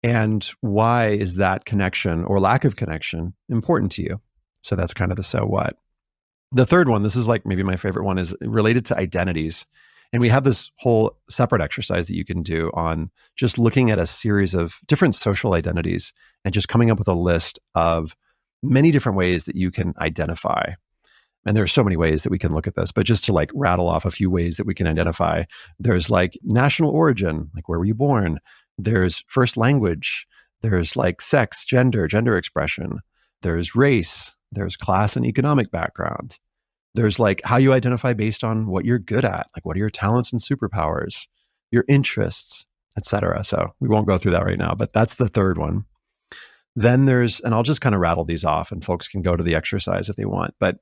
And why is that connection or lack of connection important to you? So that's kind of the so what. The third one, this is like maybe my favorite one, is related to identities. And we have this whole separate exercise that you can do on just looking at a series of different social identities and just coming up with a list of many different ways that you can identify. And there are so many ways that we can look at this, but just to like rattle off a few ways that we can identify, there's like national origin, like where were you born? There's first language. There's like sex, gender expression. There's race. There's class and economic background. There's like how you identify based on what you're good at, like what are your talents and superpowers, your interests, etc. So we won't go through that right now, but that's the third one. Then there's, and I'll just kind of rattle these off and folks can go to the exercise if they want, but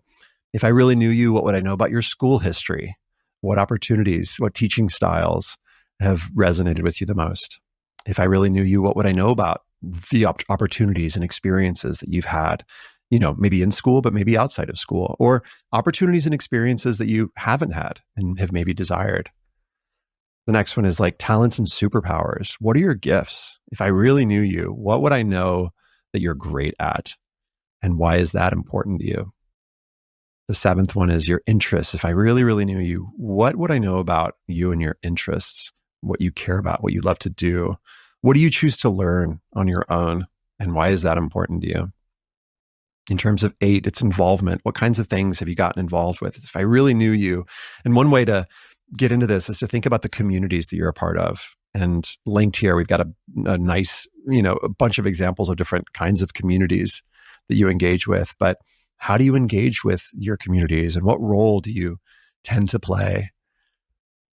if I really knew you, what would I know about your school history? What opportunities, what teaching styles have resonated with you the most? If I really knew you, what would I know about the opportunities and experiences that you've had, maybe in school, but maybe outside of school, or opportunities and experiences that you haven't had and have maybe desired? The next one is like talents and superpowers. What are your gifts? If I really knew you, what would I know that you're great at? And why is that important to you? The seventh one is your interests. If I really, really knew you, what would I know about you and your interests? What you care about, what you love to do? What do you choose to learn on your own? And why is that important to you? In terms of 8, it's involvement. What kinds of things have you gotten involved with? If I really knew you, and one way to get into this is to think about the communities that you're a part of. And linked here, we've got a nice, a bunch of examples of different kinds of communities that you engage with. But how do you engage with your communities and what role do you tend to play?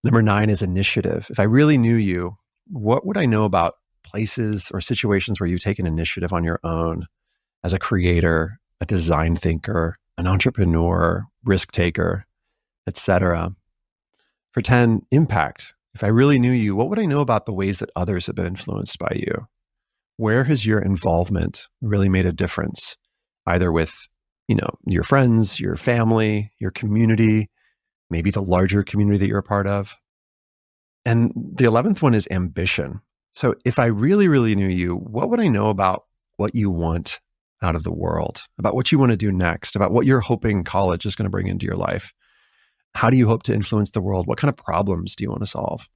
Number 9 is initiative. If I really knew you, what would I know about places or situations where you take an initiative on your own as a creator, a design thinker, an entrepreneur, risk taker, etc.? For 10, impact. If I really knew you, what would I know about the ways that others have been influenced by you? Where has your involvement really made a difference, either with your friends, your family, your community, maybe the larger community that you're a part of? And the 11th one is ambition. So if I really, really knew you, what would I know about what you want out of the world, about what you want to do next, about what you're hoping college is going to bring into your life? How do you hope to influence the world? What kind of problems do you want to solve?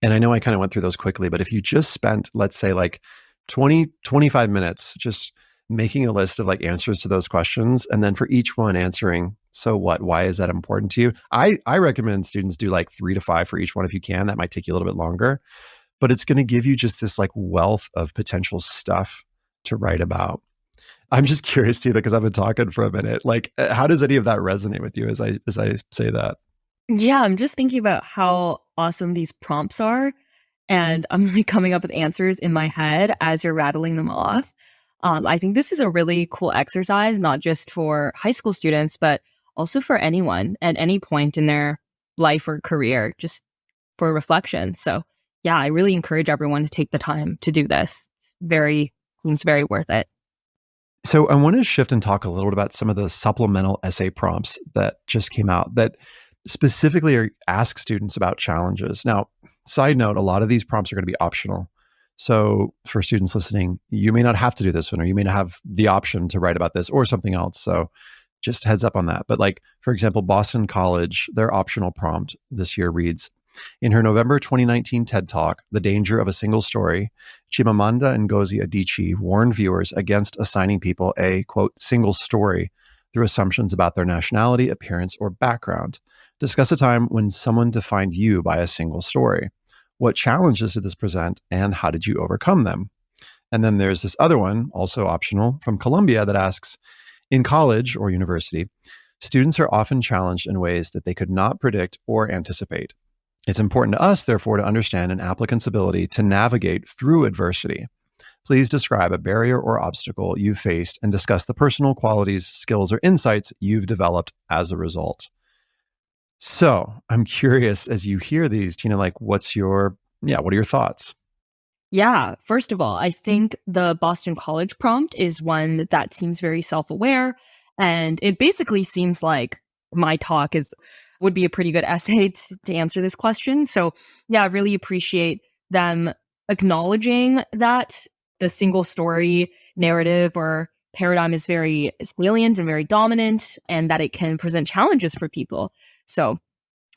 And I know I kind of went through those quickly, but if you just spent, let's say like 20, 25 minutes just making a list of like answers to those questions, and then for each one answering, so what, why is that important to you? I recommend students do like 3 to 5 for each one if you can. That might take you a little bit longer, but it's going to give you just this like wealth of potential stuff to write about. I'm just curious, Tina, because I've been talking for a minute. Like, how does any of that resonate with you as I say that? Yeah, I'm just thinking about how awesome these prompts are. And I'm like coming up with answers in my head as you're rattling them off. I think this is a really cool exercise, not just for high school students, but also for anyone at any point in their life or career, just for reflection. So, yeah, I really encourage everyone to take the time to do this. Seems very worth it. So I want to shift and talk a little bit about some of the supplemental essay prompts that just came out that specifically ask students about challenges. Now, side note, a lot of these prompts are going to be optional. So for students listening, you may not have to do this one, or you may not have the option to write about this or something else. So just heads up on that. But like, for example, Boston College, their optional prompt this year reads, in her November 2019 TED Talk, The Danger of a Single Story, Chimamanda Ngozi Adichie warned viewers against assigning people a, quote, single story through assumptions about their nationality, appearance, or background. Discuss a time when someone defined you by a single story. What challenges did this present, and how did you overcome them? And then there's this other one, also optional, from Columbia that asks, in college or university, students are often challenged in ways that they could not predict or anticipate. It's important to us, therefore, to understand an applicant's ability to navigate through adversity. Please describe a barrier or obstacle you've faced and discuss the personal qualities, skills, or insights you've developed as a result. So I'm curious, as you hear these, Tina, like what are your thoughts? Yeah, first of all, I think the Boston College prompt is one that seems very self-aware, and it basically seems like my talk would be a pretty good essay to answer this question. So, yeah, I really appreciate them acknowledging that the single story narrative or paradigm is very salient and very dominant, and that it can present challenges for people. So,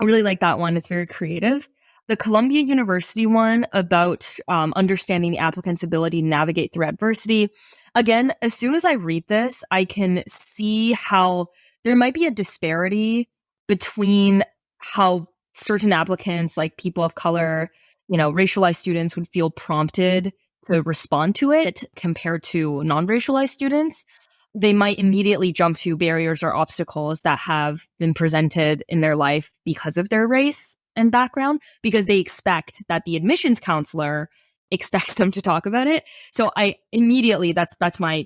I really like that one. It's very creative. The Columbia University one about understanding the applicant's ability to navigate through adversity. Again, as soon as I read this, I can see how there might be a disparity between how certain applicants, like people of color, racialized students, would feel prompted to respond to it compared to non-racialized students. They might immediately jump to barriers or obstacles that have been presented in their life because of their race and background, because they expect that the admissions counselor expects them to talk about it. So I immediately, that's my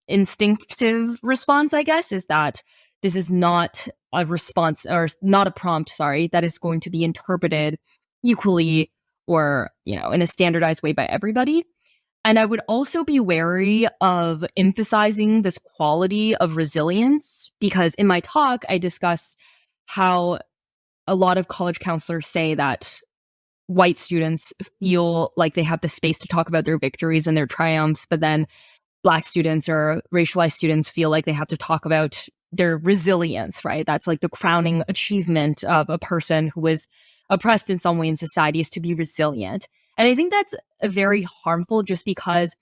instinctive response, I guess, is that this is not a response, or not a prompt, sorry, that is going to be interpreted equally or, in a standardized way by everybody. And I would also be wary of emphasizing this quality of resilience, because in my talk, I discuss how a lot of college counselors say that white students feel like they have the space to talk about their victories and their triumphs, but then Black students or racialized students feel like they have to talk about their resilience, right? That's like the crowning achievement of a person who is oppressed in some way in society, is to be resilient. And I think that's very harmful, just because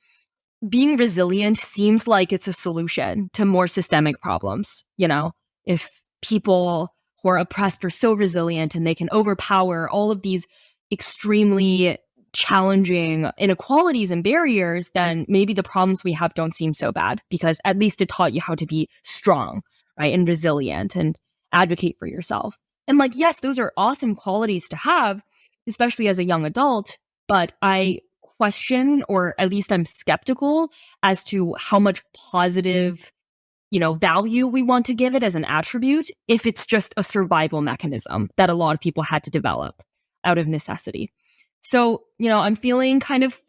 being resilient seems like it's a solution to more systemic problems. If people who are oppressed are so resilient and they can overpower all of these extremely challenging inequalities and barriers, then maybe the problems we have don't seem so bad, because at least it taught you how to be strong, right? And resilient and advocate for yourself. And yes, those are awesome qualities to have, especially as a young adult, but I question, or at least I'm skeptical as to how much positive, value we want to give it as an attribute if it's just a survival mechanism that a lot of people had to develop out of necessity. So, I'm feeling kind of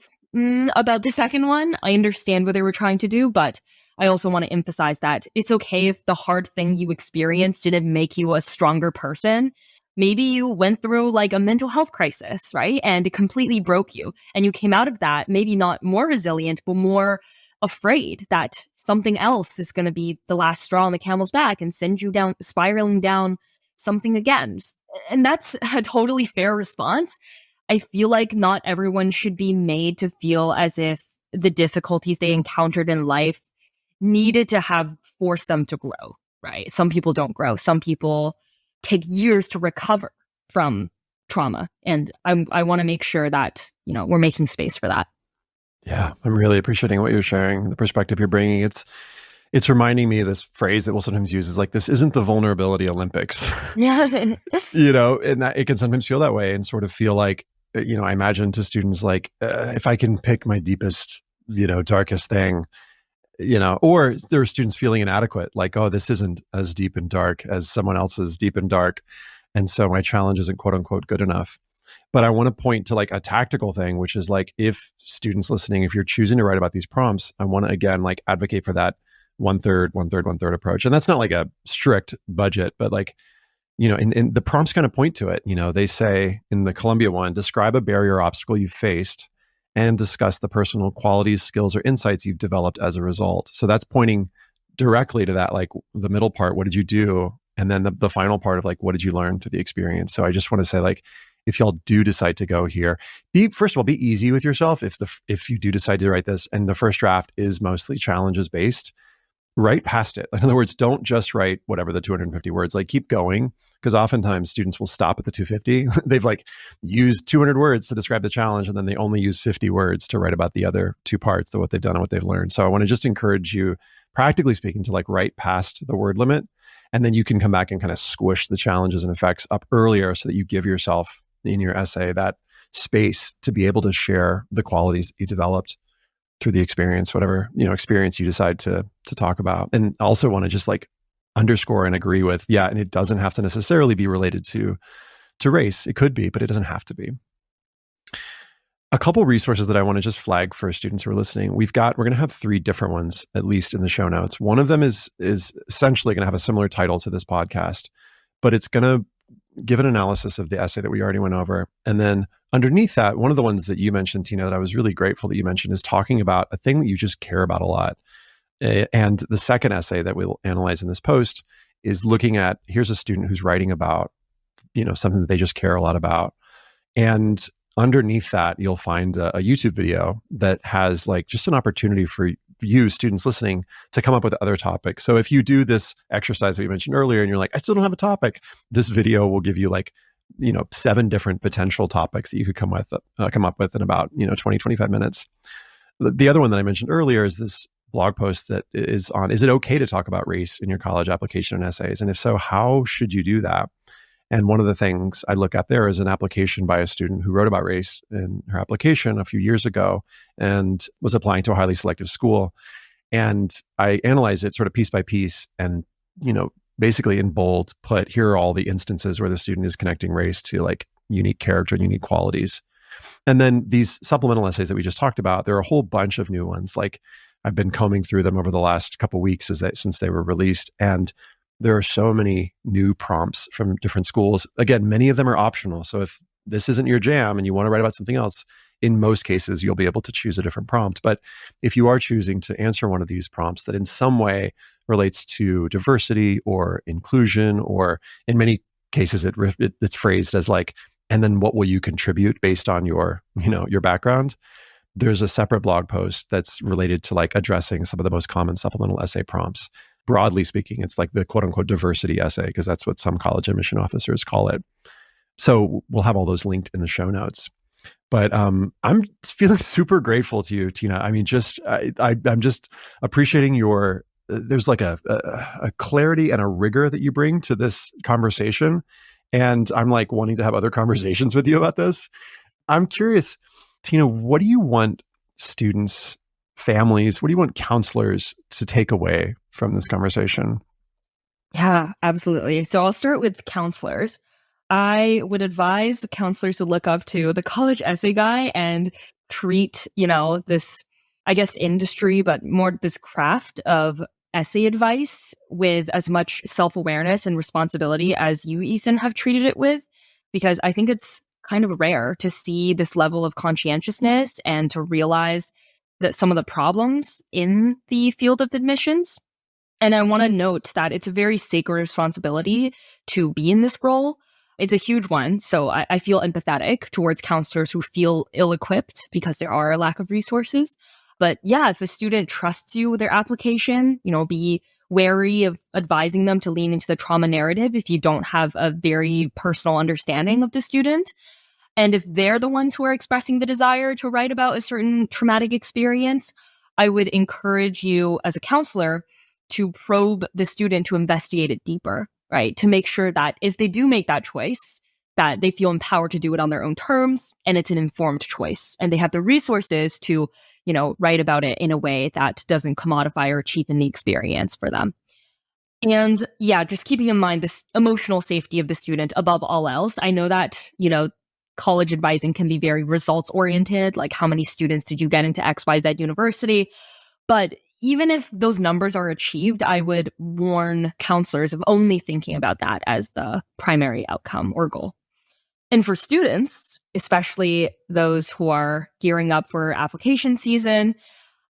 about the second one. I understand what they were trying to do, but I also want to emphasize that it's okay if the hard thing you experienced didn't make you a stronger person. Maybe you went through a mental health crisis, right? And it completely broke you. And you came out of that, maybe not more resilient, but more afraid that something else is going to be the last straw on the camel's back and send you down, spiraling down something again. And that's a totally fair response. I feel like not everyone should be made to feel as if the difficulties they encountered in life needed to have forced them to grow, right? Some people don't grow. Some people take years to recover from trauma. And I want to make sure that, we're making space for that. Yeah, I'm really appreciating what you're sharing, the perspective you're bringing. It's reminding me of this phrase that we'll sometimes use is like, this isn't the vulnerability Olympics, Yeah. and that it can sometimes feel that way and sort of feel like, I imagine to students like, if I can pick my deepest, darkest thing, or there are students feeling inadequate, like, oh, this isn't as deep and dark as someone else's deep and dark. And so my challenge isn't quote unquote good enough. But I want to point to like a tactical thing, which is like, if students listening, if you're choosing to write about these prompts, I want to again like advocate for that one third, one third, one third approach. And that's not like a strict budget, but like, and the prompts kind of point to it. They say in the Columbia one, describe a barrier or obstacle you faced and discuss the personal qualities, skills, or insights you've developed as a result. So that's pointing directly to that, like the middle part, what did you do? And then the final part of like, what did you learn through the experience? So I just want to say, like, if y'all do decide to go here, first of all, be easy with yourself. If you do decide to write this and the first draft is mostly challenges based, write past it. In other words, don't just write whatever the 250 words, like keep going, because oftentimes students will stop at the 250. They've like used 200 words to describe the challenge, and then they only use 50 words to write about the other two parts of what they've done and what they've learned. So I want to just encourage you, practically speaking, to like write past the word limit, and then you can come back and kind of squish the challenges and effects up earlier so that you give yourself in your essay that space to be able to share the qualities that you developed through the experience, whatever, experience you decide to talk about. And also want to just like underscore and agree with, yeah, and it doesn't have to necessarily be related to race. It could be, but it doesn't have to be. A couple resources that I want to just flag for students who are listening. We're going to have 3 different ones, at least in the show notes. One of them is essentially going to have a similar title to this podcast, but it's going to give an analysis of the essay that we already went over. And then underneath that, one of the ones that you mentioned, Tina, that I was really grateful that you mentioned, is talking about a thing that you just care about a lot. And the second essay that we'll analyze in this post is looking at, here's a student who's writing about, something that they just care a lot about. And underneath that, you'll find a YouTube video that has like just an opportunity for you, students listening, to come up with other topics. So if you do this exercise that we mentioned earlier and you're like, I still don't have a topic, this video will give you like, 7 different potential topics that you could come up with in about, 20, 25 minutes. The other one that I mentioned earlier is this blog post that is on, is it okay to talk about race in your college application and essays? And if so, how should you do that? And one of the things I look at there is an application by a student who wrote about race in her application a few years ago and was applying to a highly selective school. And I analyze it sort of piece by piece and, basically in bold, put, here are all the instances where the student is connecting race to like unique character and unique qualities. And then these supplemental essays that we just talked about, there are a whole bunch of new ones. Like I've been combing through them over the last couple of weeks since they were released. And there are so many new prompts from different schools. Again, many of them are optional. So if this isn't your jam and you want to write about something else, in most cases, you'll be able to choose a different prompt. But if you are choosing to answer one of these prompts that in some way relates to diversity or inclusion, or in many cases, it's phrased as like, and then what will you contribute based on your background? There's a separate blog post that's related to like addressing some of the most common supplemental essay prompts. Broadly speaking, it's like the quote unquote diversity essay, because that's what some college admission officers call it. So we'll have all those linked in the show notes. But I'm feeling super grateful to you, Tina. I mean, I'm just appreciating there's like a clarity and a rigor that you bring to this conversation. And I'm like wanting to have other conversations with you about this. I'm curious, Tina, what do you want students, families, what do you want counselors to take away from this conversation? Yeah, absolutely. So I'll start with counselors. I would advise the counselors to look up to the college essay guy and treat, this, I guess, industry, but more this craft of essay advice with as much self-awareness and responsibility as you, Ethan, have treated it with, because I think it's kind of rare to see this level of conscientiousness and to realize that some of the problems in the field of admissions. And I want to note that it's a very sacred responsibility to be in this role. It's a huge one. So I feel empathetic towards counselors who feel ill-equipped because there are a lack of resources. But yeah, if a student trusts you with their application, be wary of advising them to lean into the trauma narrative if you don't have a very personal understanding of the student. And if they're the ones who are expressing the desire to write about a certain traumatic experience, I would encourage you as a counselor to probe the student to investigate it deeper, right? To make sure that if they do make that choice, that they feel empowered to do it on their own terms and it's an informed choice and they have the resources to, write about it in a way that doesn't commodify or cheapen the experience for them. And yeah, just keeping in mind this emotional safety of the student above all else. I know that, college advising can be very results oriented, like how many students did you get into XYZ university? But even if those numbers are achieved, I would warn counselors of only thinking about that as the primary outcome or goal. And for students, especially those who are gearing up for application season,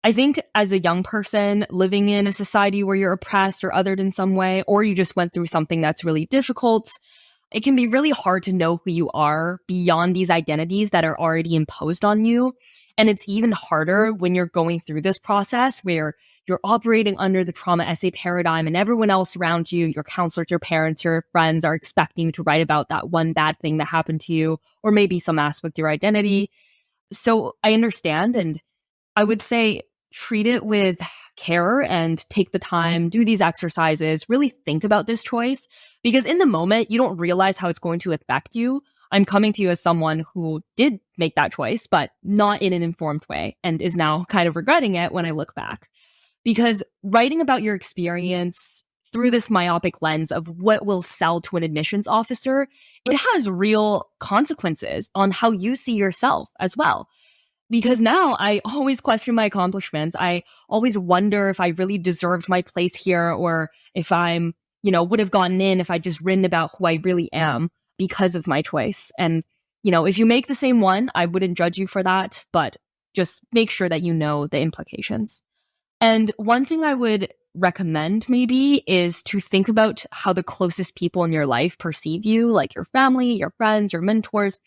I think as a young person living in a society where you're oppressed or othered in some way, or you just went through something that's really difficult, it can be really hard to know who you are beyond these identities that are already imposed on you. And it's even harder when you're going through this process where you're operating under the trauma essay paradigm and everyone else around you, your counselors, your parents, your friends are expecting you to write about that one bad thing that happened to you, or maybe some aspect of your identity. So I understand. And I would say treat it with care and take the time, do these exercises, really think about this choice, because in the moment, you don't realize how it's going to affect you. I'm coming to you as someone who did make that choice, but not in an informed way and is now kind of regretting it when I look back. Because writing about your experience through this myopic lens of what will sell to an admissions officer, it has real consequences on how you see yourself as well. Because now I always question my accomplishments. I always wonder if I really deserved my place here or if I'm, would have gotten in if I just written about who I really am because of my choice. And, if you make the same one, I wouldn't judge you for that, but just make sure that you know the implications. And one thing I would recommend maybe is to think about how the closest people in your life perceive you, like your family, your friends, your mentors.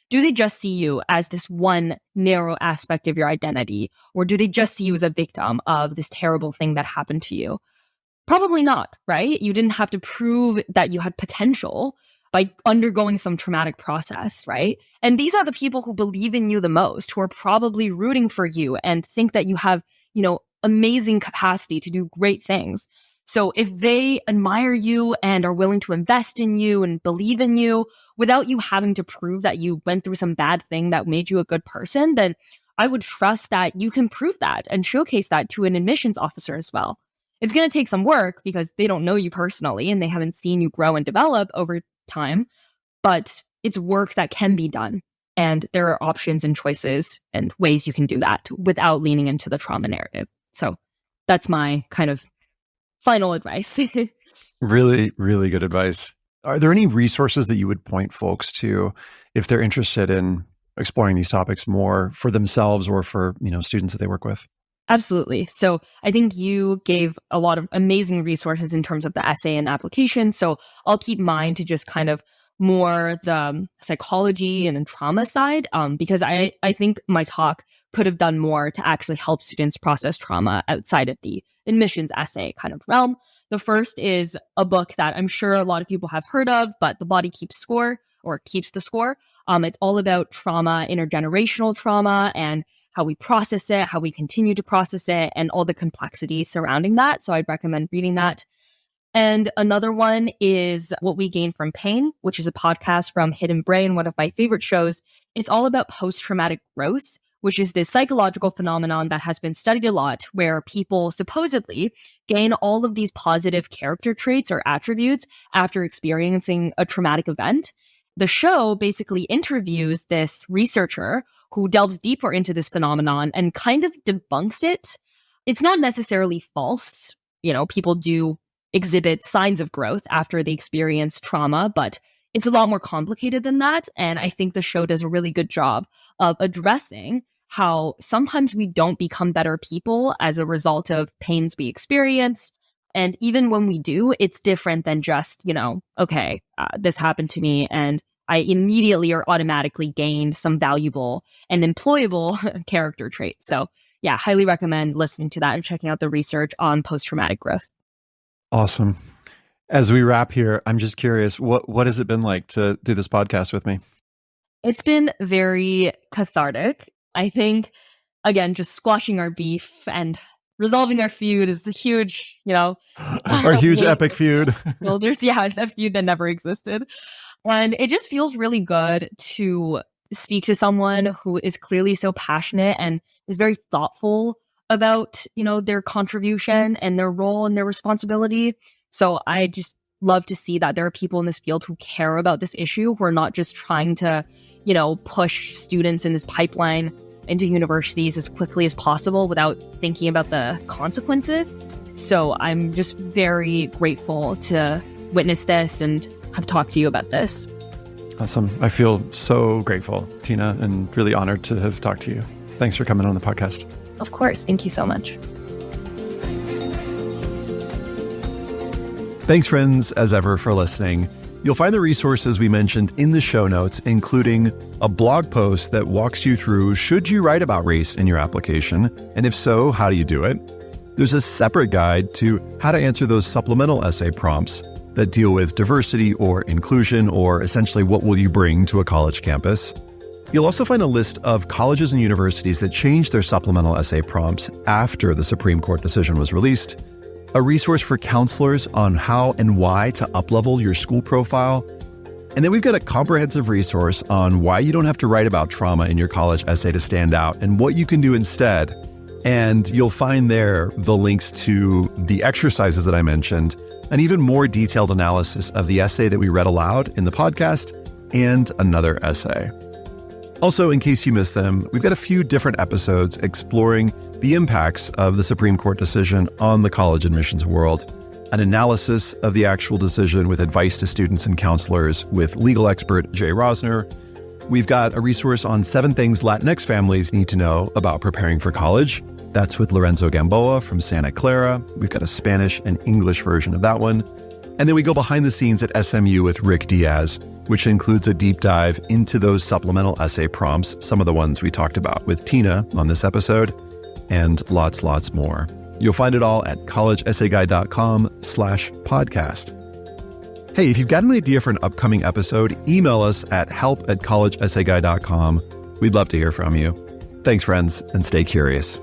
Do they just see you as this one narrow aspect of your identity? Or do they just see you as a victim of this terrible thing that happened to you? Probably not, right? You didn't have to prove that you had potential by undergoing some traumatic process, right? And these are the people who believe in you the most, who are probably rooting for you and think that you have, amazing capacity to do great things. So if they admire you and are willing to invest in you and believe in you without you having to prove that you went through some bad thing that made you a good person, then I would trust that you can prove that and showcase that to an admissions officer as well. It's going to take some work because they don't know you personally and they haven't seen you grow and develop over time, but it's work that can be done. And there are options and choices and ways you can do that without leaning into the trauma narrative. So that's my kind of final advice. Really, really good advice. Are there any resources that you would point folks to if they're interested in exploring these topics more for themselves or for, students that they work with? Absolutely. So I think you gave a lot of amazing resources in terms of the essay and application. So I'll keep mine to just kind of more the psychology and trauma side, because I think my talk could have done more to actually help students process trauma outside of the admissions essay kind of realm. The first is a book that I'm sure a lot of people have heard of, but The Body Keeps Score or Keeps the Score. It's all about trauma, intergenerational trauma, and how we process it, how we continue to process it, and all the complexities surrounding that. So I'd recommend reading that. And another one is What We Gain from Pain, which is a podcast from Hidden Brain, one of my favorite shows. It's all about post-traumatic growth, which is this psychological phenomenon that has been studied a lot, where people supposedly gain all of these positive character traits or attributes after experiencing a traumatic event. The show basically interviews this researcher who delves deeper into this phenomenon and kind of debunks it. It's not necessarily false. People do exhibit signs of growth after they experience trauma, but it's a lot more complicated than that. And I think the show does a really good job of addressing how sometimes we don't become better people as a result of pains we experience. And even when we do, it's different than just, this happened to me and I immediately or automatically gained some valuable and employable character traits. So yeah, highly recommend listening to that and checking out the research on post-traumatic growth. Awesome. As we wrap here, I'm just curious, what has it been like to do this podcast with me? It's been very cathartic. I think, again, just squashing our beef and resolving our feud is a huge, Our huge epic feud. well, there's, a feud that never existed. And it just feels really good to speak to someone who is clearly so passionate and is very thoughtful about, their contribution and their role and their responsibility. So I just love to see that there are people in this field who care about this issue, who are not just trying to, push students in this pipeline into universities as quickly as possible without thinking about the consequences. So I'm just very grateful to witness this and have talked to you about this. Awesome. I feel so grateful, Tina, and really honored to have talked to you. Thanks for coming on the podcast. Of course. Thank you so much. Thanks, friends, as ever, for listening. You'll find the resources we mentioned in the show notes, including a blog post that walks you through, should you write about race in your application? And if so, how do you do it? There's a separate guide to how to answer those supplemental essay prompts that deal with diversity or inclusion, or essentially what will you bring to a college campus. You'll also find a list of colleges and universities that changed their supplemental essay prompts after the Supreme Court decision was released, a resource for counselors on how and why to uplevel your school profile, and then we've got a comprehensive resource on why you don't have to write about trauma in your college essay to stand out and what you can do instead. And you'll find there the links to the exercises that I mentioned, an even more detailed analysis of the essay that we read aloud in the podcast, and another essay. Also, in case you missed them, we've got a few different episodes exploring the impacts of the Supreme Court decision on the college admissions world, an analysis of the actual decision with advice to students and counselors with legal expert Jay Rosner. We've got a resource on 7 things Latinx families need to know about preparing for college. That's with Lorenzo Gamboa from Santa Clara. We've got a Spanish and English version of that one. And then we go behind the scenes at SMU with Rick Diaz, which includes a deep dive into those supplemental essay prompts, some of the ones we talked about with Tina on this episode, and lots more. You'll find it all at collegeessayguy.com/podcast. Hey, if you've got an idea for an upcoming episode, email us at help@collegeessayguy.com. We'd love to hear from you. Thanks, friends, and stay curious.